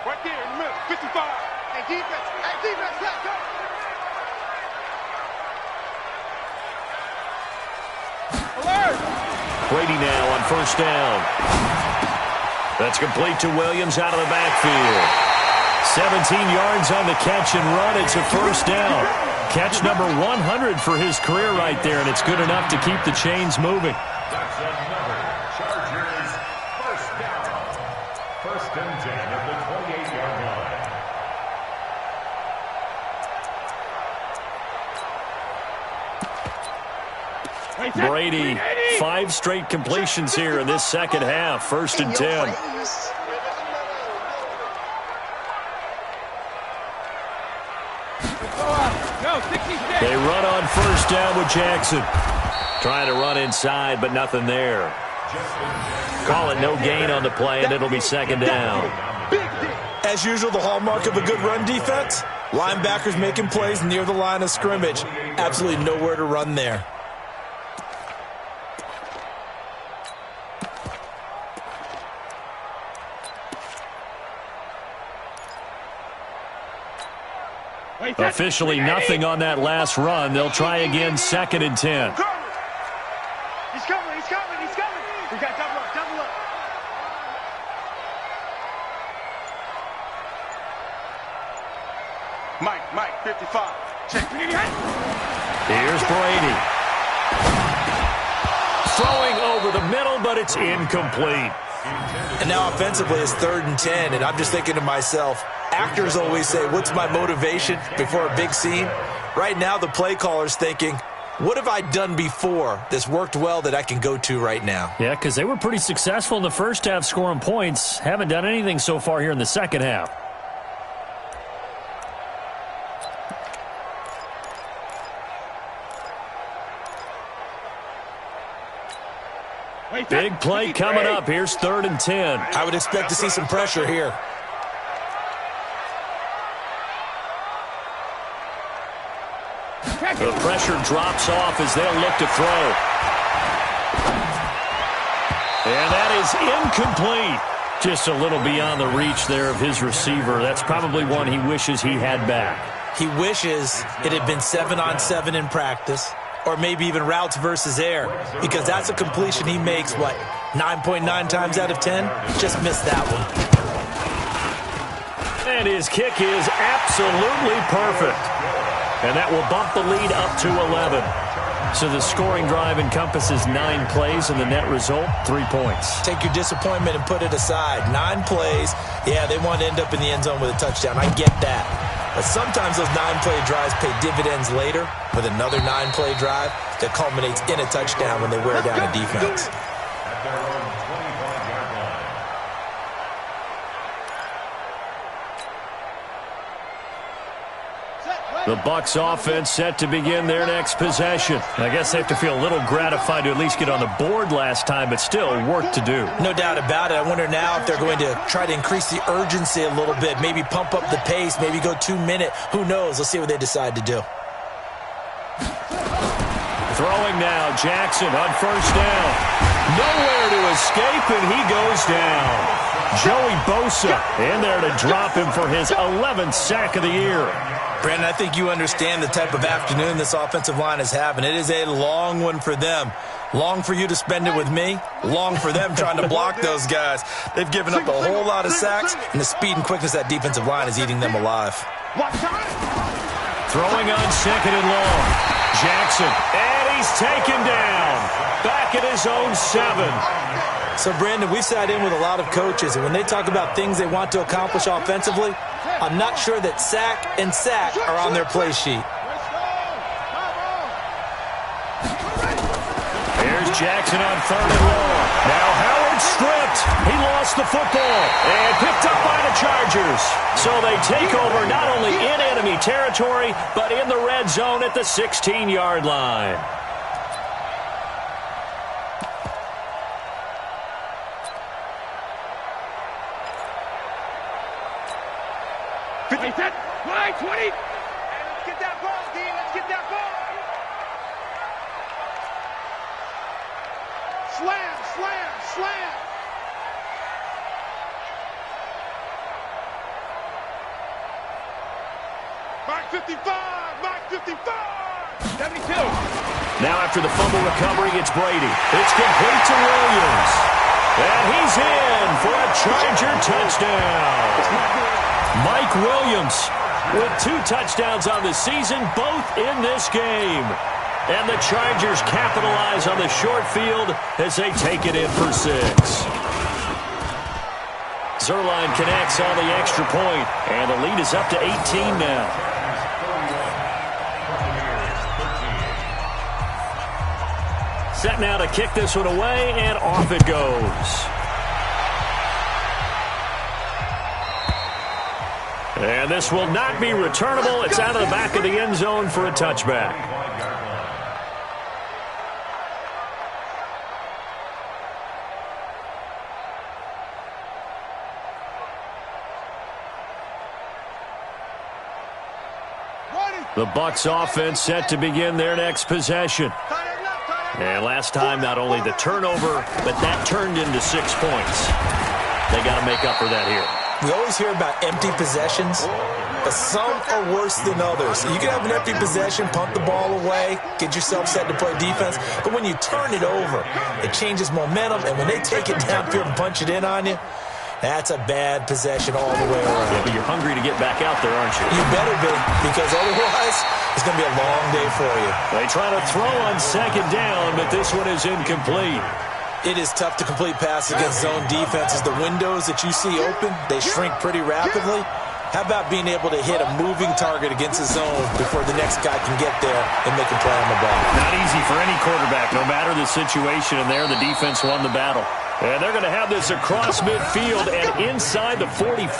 Right there in the middle. 55. Hey, defense, let's go. Brady now on first down. That's complete to Williams out of the backfield. 17 yards on the catch and run. It's a first down. Catch number 100 for his career right there, and it's good enough to keep the chains moving. That's another Chargers first down. First and 10 at the 28-yard line. Brady, 5 straight completions here in this second half. First and 10. They run on first down with Jackson. Trying to run inside, but nothing there. Call it no gain on the play, and it'll be second down. As usual, the hallmark of a good run defense, linebackers making plays near the line of scrimmage. Absolutely nowhere to run there. Officially nothing on that last run. They'll try again, second and 10. He's coming. We got double up. Mike, 55. Check. Here's Brady. Throwing over the middle, but it's incomplete. And now offensively it's third and 10, and I'm just thinking to myself, actors always say, what's my motivation before a big scene? Right now the play caller's thinking, what have I done before that's worked well that I can go to right now? Yeah, because they were pretty successful in the first half scoring points. Haven't done anything so far here in the second half. Big play coming up. Here's third and 10. I would expect to see some pressure here. The pressure drops off as they'll look to throw. And that is incomplete. Just a little beyond the reach there of his receiver. That's probably one he wishes he had back. He wishes it had been 7-on-7 in practice, or maybe even routes versus air, because that's a completion he makes, 9.9 times out of 10? Just missed that one. And his kick is absolutely perfect. And that will bump the lead up to 11. So the scoring drive encompasses 9 plays, and the net result, 3 points. Take your disappointment and put it aside. 9 plays, yeah, they want to end up in the end zone with a touchdown. I get that. But sometimes those 9-play drives pay dividends later with another 9-play drive that culminates in a touchdown when they wear down a defense. At their own 25-yard line. The Bucs offense set to begin their next possession. I guess they have to feel a little gratified to at least get on the board last time, but still work to do. No doubt about it. I wonder now if they're going to try to increase the urgency a little bit, maybe pump up the pace, maybe go 2-minute. Who knows? Let's see what they decide to do. Throwing now, Jackson on first down. Nowhere to escape, and he goes down. Joey Bosa in there to drop him for his 11th sack of the year. Brandon, I think you understand the type of afternoon this offensive line is having. It is a long one for them. Long for you to spend it with me. Long for them trying to block those guys. They've given up a whole lot of sacks, and the speed and quickness of that defensive line is eating them alive. Throwing on second and long. Jackson, and he's taken down. Back at his own 7. So, Brandon, we've sat in with a lot of coaches, and when they talk about things they want to accomplish offensively, I'm not sure that sack and sack are on their play sheet. Here's Jackson on third and long. Now Howard stripped. He lost the football and picked up by the Chargers. So they take over not only in enemy territory, but in the red zone at the 16-yard line. Line 20. Let's get that ball, D. Let's get that ball. Slam, slam, slam. Mark 55, Mark 55. 72. Now after the fumble recovery, it's Brady. It's complete to Williams. And he's in for a Charger touchdown. Mike Williams with 2 touchdowns on the season, both in this game. And the Chargers capitalize on the short field as they take it in for 6. Zerline connects on the extra point, and the lead is up to 18 now. Set now to kick this one away, and off it goes. And this will not be returnable. It's out of the back of the end zone for a touchback. The Bucs offense set to begin their next possession. And last time, not only the turnover, but that turned into 6 points. They got to make up for that here. We always hear about empty possessions, but some are worse than others. You can have an empty possession, punt the ball away, get yourself set to play defense, but when you turn it over, it changes momentum, and when they take it downfield and punch it in on you, that's a bad possession all the way around. Yeah, but you're hungry to get back out there, aren't you? You better be, because otherwise it's going to be a long day for you. They try to throw on second down, but this one is incomplete. It is tough to complete passes against zone defenses. The windows that you see open, they shrink pretty rapidly. How about being able to hit a moving target against a zone before the next guy can get there and make a play on the ball? Not easy for any quarterback, no matter the situation, and there the defense won the battle. And they're going to have this across midfield and inside the 45.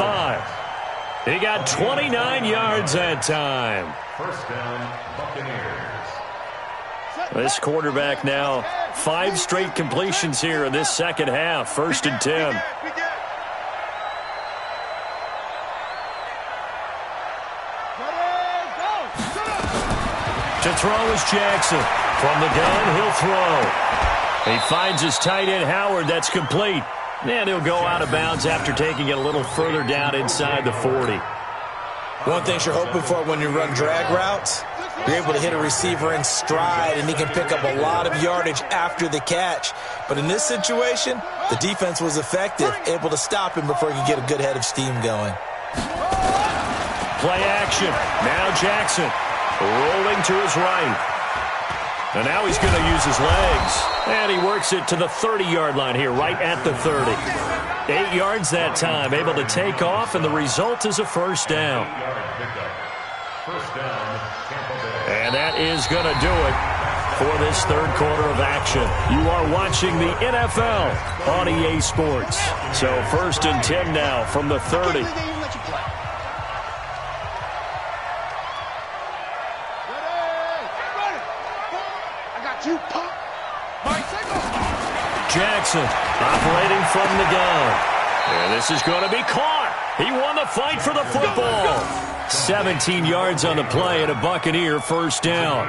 He got 29 yards that time. First down, Buccaneers. This quarterback now 5 straight completions here in this second half. First and 10. To throw is Jackson. From the gun, he'll throw. He finds his tight end, Howard. That's complete. And he'll go out of bounds after taking it a little further down inside the 40. One thing you're hoping for when you run drag routes, you're able to hit a receiver in stride, and he can pick up a lot of yardage after the catch. But in this situation, the defense was effective, able to stop him before he could get a good head of steam going. Play action. Now Jackson rolling to his right. And now he's going to use his legs. And he works it to the 30-yard line here, right at the 30. 8 yards that time, able to take off, and the result is a first down. And that is going to do it for this third quarter of action. You are watching the NFL on EA Sports. So first and 10 now from the 30. Jackson operating from the gun. And this is going to be caught. He won the fight for the football. 17 yards on the play and a Buccaneer first down.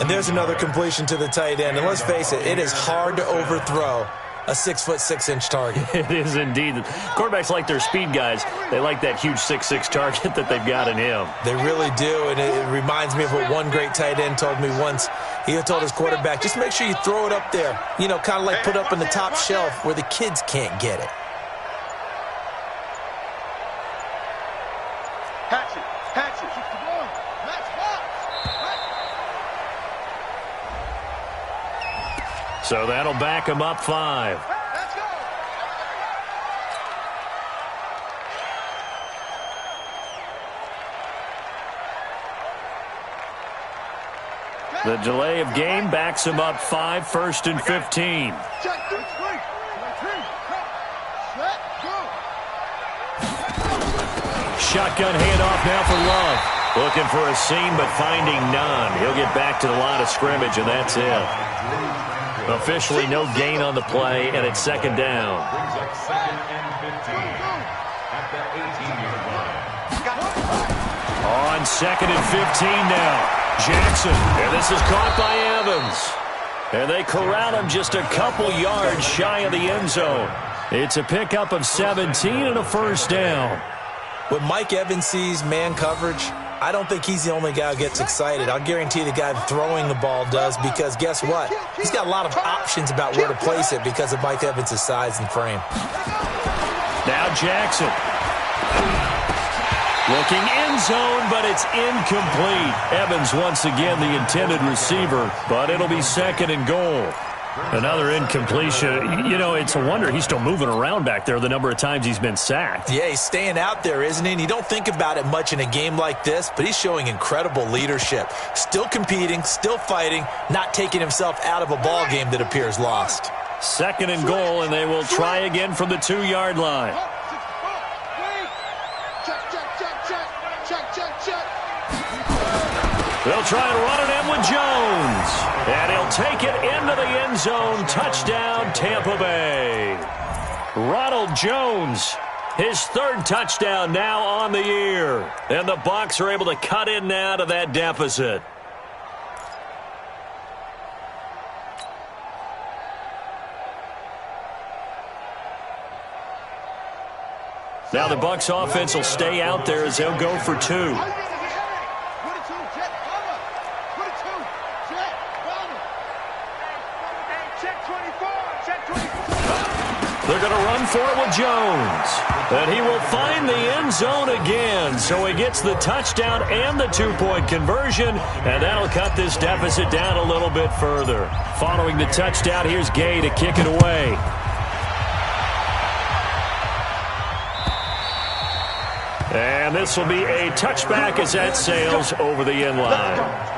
And there's another completion to the tight end. And let's face it, it is hard to overthrow a 6'6" target. It is indeed. Quarterbacks like their speed guys. They like that huge 6'6" target that they've got in him. They really do, and it reminds me of what one great tight end told me once. He told his quarterback, just make sure you throw it up there. You know, kind of like put up in the top shelf where the kids can't get it. Hatchet. So that'll back him up 5. Let's go. The delay of game backs him up 5, 1st and 15. Check 3. Set, go. Shotgun handoff now for Love. Looking for a seam, but finding none. He'll get back to the line of scrimmage, and that's it. Officially no gain on the play, and it's 2nd down. Brings up 2nd and 15 at the 18-yard line. On 2nd and 15 now. Jackson, and this is caught by Evans. And they corral him just a couple yards shy of the end zone. It's a pickup of 17 and a first down. When Mike Evans sees man coverage, I don't think he's the only guy who gets excited. I'll guarantee the guy throwing the ball does, because guess what? He's got a lot of options about where to place it because of Mike Evans' size and frame. Now Jackson. Looking end zone, but it's incomplete. Evans once again the intended receiver, but it'll be 2nd and goal. Another incompletion. You know, it's a wonder he's still moving around back there the number of times he's been sacked. Yeah, he's staying out there, isn't he? And you don't think about it much in a game like this, but he's showing incredible leadership. Still competing, still fighting, not taking himself out of a ball game that appears lost. 2nd and goal, and they will try again from the 2-yard line. They'll try and run it in with Jones. And he'll take it into the end zone. Touchdown, Tampa Bay. Ronald Jones, his 3rd touchdown now on the year. And the Bucs are able to cut in now to that deficit. Now the Bucs offense will stay out there as they'll go for 2. They're going to run for it with Jones. And he will find the end zone again. So he gets the touchdown and the 2-point conversion. And that'll cut this deficit down a little bit further. Following the touchdown, here's Gay to kick it away. And this will be a touchback as that sails over the end line.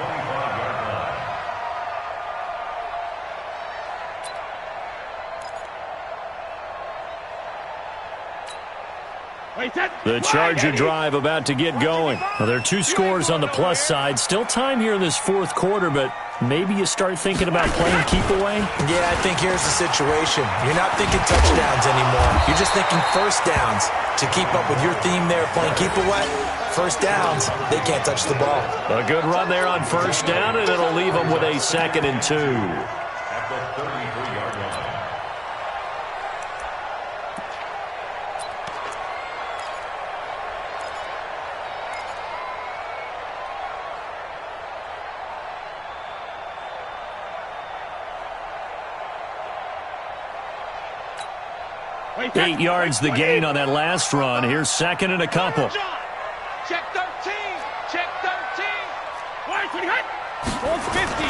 The Charger drive about to get going. Well, there are 2 scores on the plus side. Still time here in this 4th quarter, but maybe you start thinking about playing keep away? Yeah, I think here's the situation. You're not thinking touchdowns anymore. You're just thinking first downs. To keep up with your theme there, playing keep away, first downs, they can't touch the ball. A good run there on first down, and it'll leave them with a 2nd and 2. At the 33-yard line. Eight yards the gain on that last run. Here's 2nd and a couple. Check 13. Check 13. Wide to the hut. Goes 50.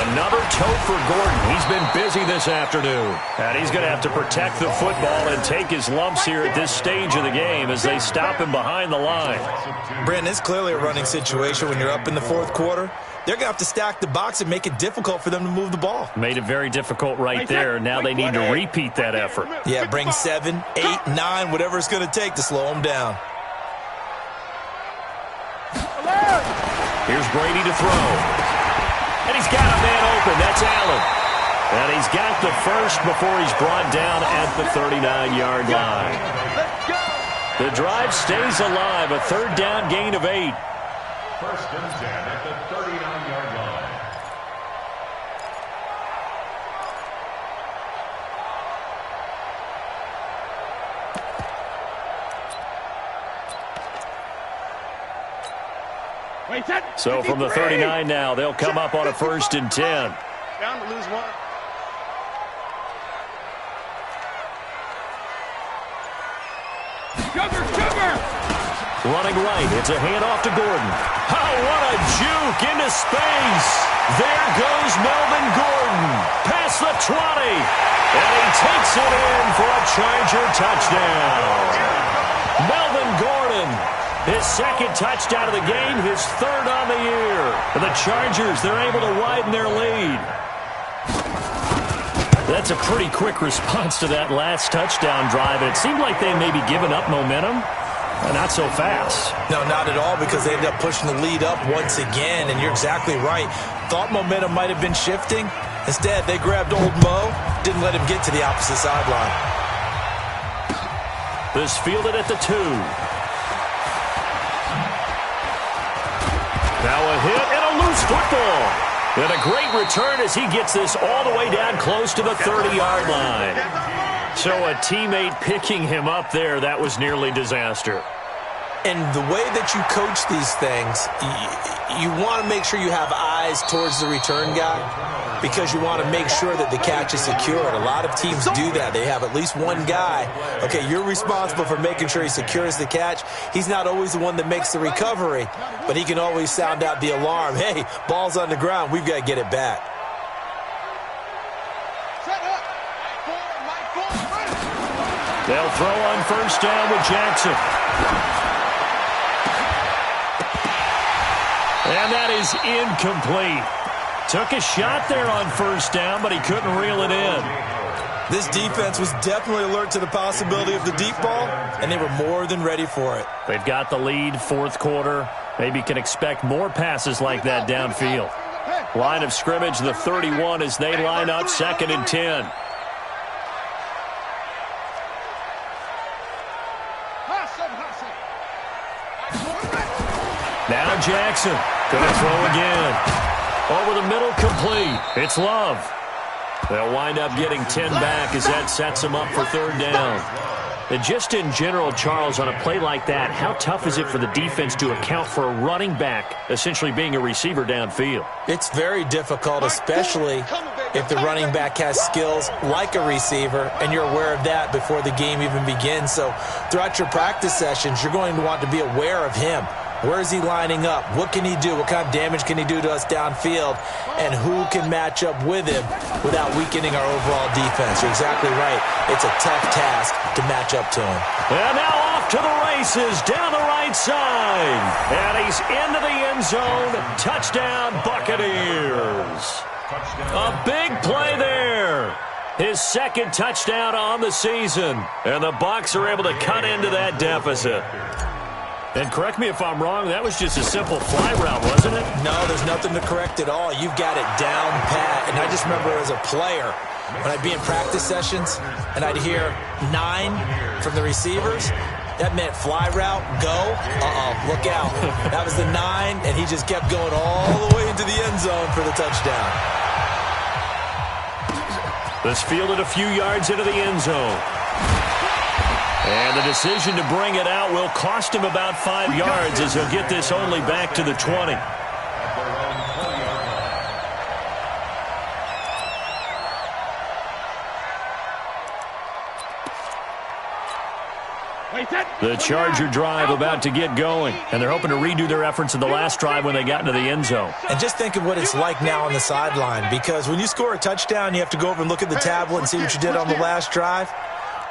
Another tote for Gordon. He's been busy this afternoon. And he's going to have to protect the football and take his lumps here at this stage of the game as they stop him behind the line. Brandon, it's clearly a running situation when you're up in the 4th quarter. They're going to have to stack the box and make it difficult for them to move the ball. Made it very difficult right there. Now they need to repeat that effort. Yeah, bring 7, 8, 9, whatever it's going to take to slow them down. Here's Brady to throw. And he's got a man open. That's Allen. And he's got the first before he's brought down at the 39-yard line. Let's go. The drive stays alive. A third down gain of 8. First and 10 at the 39-yard line. So from the 39 now, they'll come up on a first and 10. Bound to lose one. Running right, it's a handoff to Gordon. Oh, what a juke into space. There goes Melvin Gordon. Past the 20. And he takes it in for a Charger touchdown. Melvin Gordon, his second touchdown of the game, his third on the year. And the Chargers, they're able to widen their lead. That's a pretty quick response to that last touchdown drive. And it seemed like they may be giving up momentum. Not so fast. No, not at all, because they ended up pushing the lead up once again, and you're exactly right. Thought momentum might have been shifting. Instead, they grabbed old Mo, didn't let him get to the opposite sideline. This fielded at the 2. Now a hit and a loose football. And a great return as he gets this all the way down close to the 30-yard line. So a teammate picking him up there, that was nearly disaster. And the way that you coach these things, you want to make sure you have eyes towards the return guy because you want to make sure that the catch is secured. A lot of teams do that. They have at least one guy. Okay, you're responsible for making sure he secures the catch. He's not always the one that makes the recovery, but he can always sound out the alarm. Hey, ball's on the ground. We've got to get it back. They'll throw on first down with Jackson. And that is incomplete. Took a shot there on first down, but he couldn't reel it in. This defense was definitely alert to the possibility of the deep ball, and they were more than ready for it. They've got the lead, fourth quarter. Maybe can expect more passes like that downfield. Line of scrimmage, the 31, as they line up second and 10. Now Jackson gonna throw again. Over the middle, complete. It's Love. They'll wind up getting 10 back as that sets them up for third down. And just in general, Charles, on a play like that, how tough is it for the defense to account for a running back essentially being a receiver downfield? It's very difficult, especially if the running back has skills like a receiver, and you're aware of that before the game even begins. So throughout your practice sessions, you're going to want to be aware of him. Where is he lining up? What can he do? What kind of damage can he do to us downfield? And who can match up with him without weakening our overall defense? You're exactly right. It's a tough task to match up to him. And now off to the races down the right side. And he's into the end zone. Touchdown, Buccaneers. A big play there. His second touchdown on the season. And the Bucs are able to cut into that deficit. And correct me if I'm wrong, that was just a simple fly route, wasn't it? No, there's nothing to correct at all. You've got it down pat. And I just remember as a player, when I'd be in practice sessions and I'd hear 9 from the receivers, that meant fly route, go, look out. That was the 9, and he just kept going all the way into the end zone for the touchdown. This fielded a few yards into the end zone. And the decision to bring it out will cost him about 5 yards as he'll get this only back to the 20. The Charger drive about to get going, and they're hoping to redo their efforts in the last drive when they got into the end zone. And just think of what it's like now on the sideline, because when you score a touchdown, you have to go over and look at the tablet and see what you did on the last drive.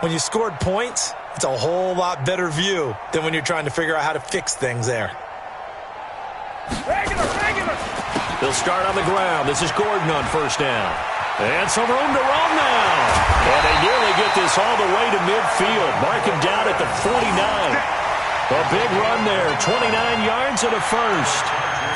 When you scored points, it's a whole lot better view than when you're trying to figure out how to fix things there. They'll start on the ground. This is Gordon on first down. And some room to roam now. And they nearly get this all the way to midfield. Mark him down at the 49. A big run there. 29 yards and a first.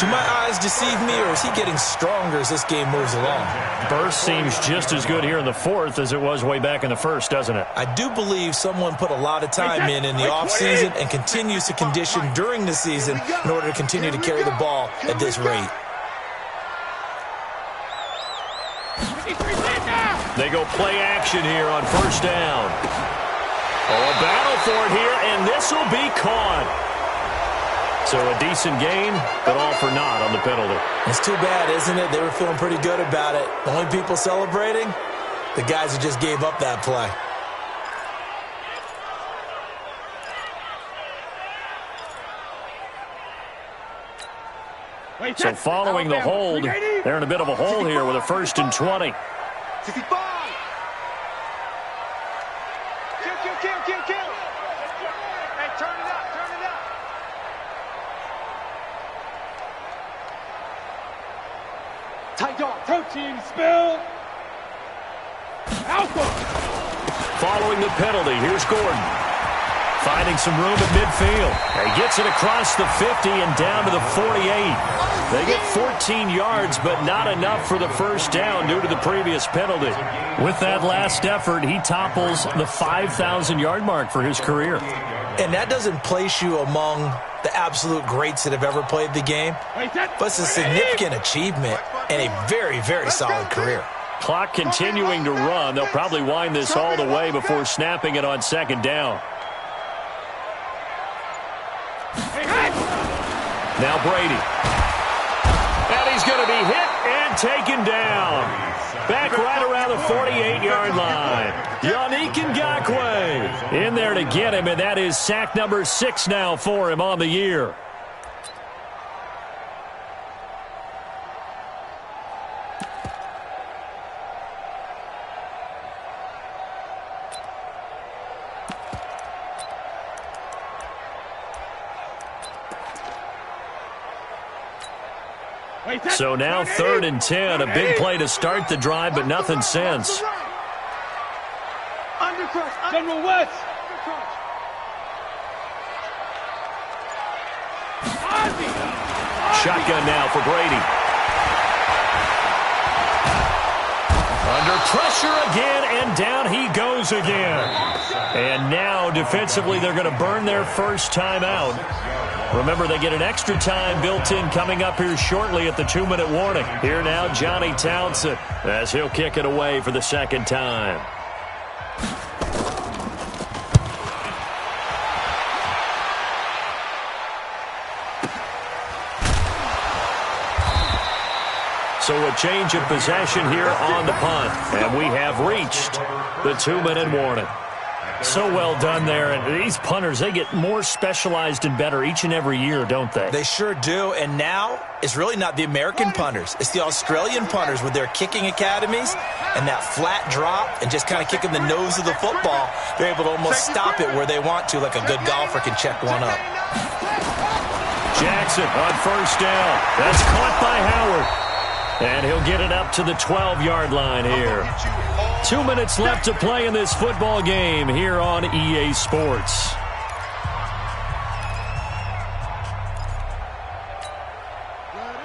Do my eyes deceive me, or is he getting stronger as this game moves along? Burst seems just as good here in the fourth as it was way back in the first, doesn't it? I do believe someone put a lot of time in the offseason and continues to condition during the season in order to continue to carry the ball at this rate. They go play action here on first down. Oh, a battle for it here, and this will be caught. So a decent gain, but all for naught on the penalty. It's too bad, isn't it? They were feeling pretty good about it. The only people celebrating, the guys who just gave up that play. So following the hold, they're in a bit of a hole here with a 1st and 20. 65. Kill. Hey, turn it up. Tight dog, protein spill. Alpha. Following the penalty, here's Gordon. Finding some room at midfield. He gets it across the 50 and down to the 48. They get 14 yards, but not enough for the first down due to the previous penalty. With that last effort, he topples the 5,000-yard mark for his career. And that doesn't place you among the absolute greats that have ever played the game, but it's a significant achievement and a very, very solid career. Clock continuing to run. They'll probably wind this all the way before snapping it on second down. Now Brady. And he's going to be hit and taken down. Back right around the 48-yard line. Yannick Ngakoue in there to get him, and that is sack number 6 now for him on the year. So now 3rd and 10, a big play to start the drive, but nothing since. General West. Shotgun now for Brady. Under pressure again, and down he goes again. And now defensively they're going to burn their first time out. Remember, they get an extra time built in coming up here shortly at the 2-minute warning. Here now, Johnny Townsend, as he'll kick it away for the second time. So a change of possession here on the punt. And we have reached the 2-minute warning. So well done there. And these punters, they get more specialized and better each and every year, don't they? They sure do. And now it's really not the American punters. It's the Australian punters with their kicking academies and that flat drop and just kind of kicking the nose of the football. They're able to almost stop it where they want to, like a good golfer can check one up. Jackson on first down. That's caught by Howard. And he'll get it up to the 12-yard line here. 2 minutes left to play in this football game here on EA Sports.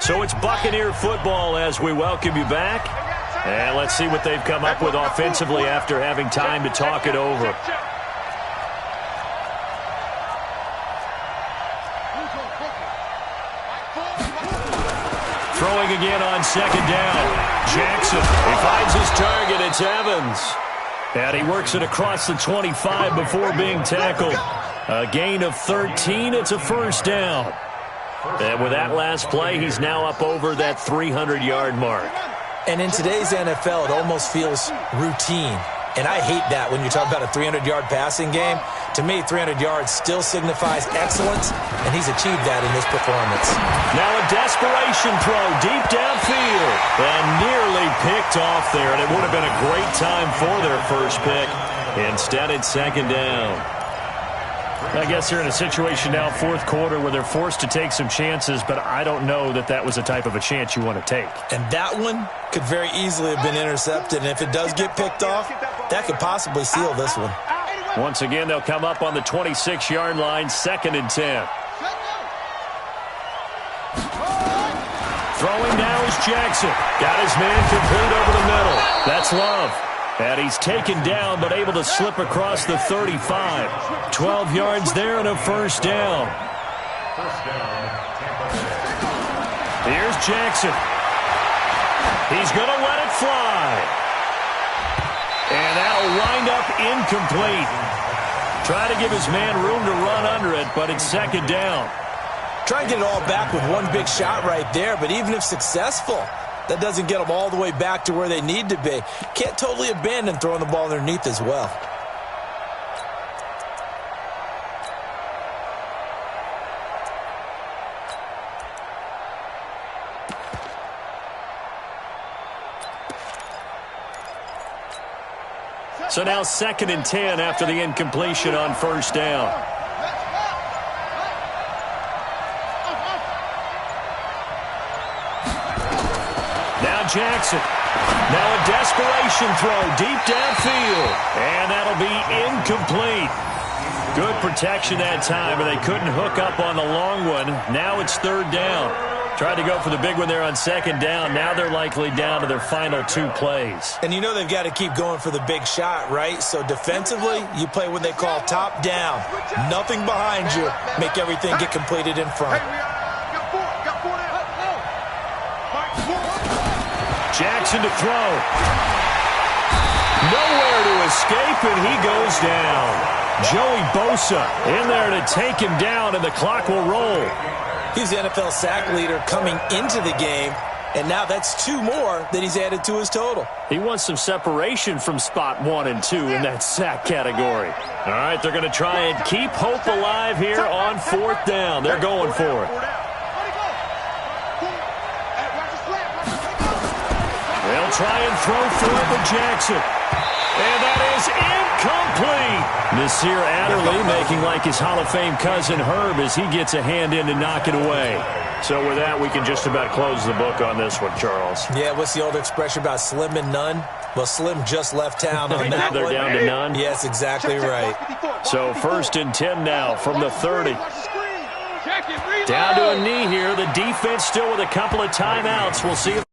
So it's Buccaneer football as we welcome you back. And let's see what they've come up with offensively after having time to talk it over. Throwing again on second down. Jackson, he finds his target. It's Evans. And he works it across the 25 before being tackled. A gain of 13. It's a first down. And with that last play, he's now up over that 300-yard mark. And in today's NFL, it almost feels routine. And I hate that when you talk about a 300-yard passing game. To me, 300 yards still signifies excellence, and he's achieved that in this performance. Now a desperation throw deep downfield, and nearly picked off there, and it would have been a great time for their first pick. Instead, it's second down. I guess they're in a situation now, fourth quarter, where they're forced to take some chances, but I don't know that that was the type of a chance you want to take. And that one could very easily have been intercepted, and if it does get picked off, that could possibly seal this one. Once again, they'll come up on the 26-yard line, 2nd and 10. Jackson. Got his man complete over the middle. That's Love. And he's taken down, but able to slip across the 35. 12 yards there and a first down. Here's Jackson. He's going to let it fly. And that'll wind up incomplete. Try to give his man room to run under it, but it's second down. Try and get it all back with one big shot right there, but even if successful, that doesn't get them all the way back to where they need to be. Can't totally abandon throwing the ball underneath as well. So now 2nd and 10 after the incompletion on first down. Now Jackson. Now a desperation throw deep downfield. And that'll be incomplete. Good protection that time, and they couldn't hook up on the long one. Now it's 3rd down. Tried to go for the big one there on 2nd down. Now they're likely down to their final 2 plays. And you know they've got to keep going for the big shot, right? So defensively, you play what they call top down. Nothing behind you. Make everything get completed in front. Jackson to throw. Nowhere to escape, and he goes down. Joey Bosa in there to take him down, and the clock will roll. He's the NFL sack leader coming into the game, and now that's 2 more that he's added to his total. He wants some separation from spot 1 and 2 in that sack category. All right, they're going to try and keep hope alive here on 4th down. They're going for it. They'll try and throw for it with Jackson. And that is incomplete. Nasir Adderley making like his Hall of Fame cousin Herb as he gets a hand in to knock it away. So with that, we can just about close the book on this one, Charles. Yeah, what's the old expression about slim and none? Well, Slim just left town on that They're one. down to none? Yes, exactly right. So 1st and 10 now from the 30. Down to a knee here. The defense still with a couple of timeouts. We'll see if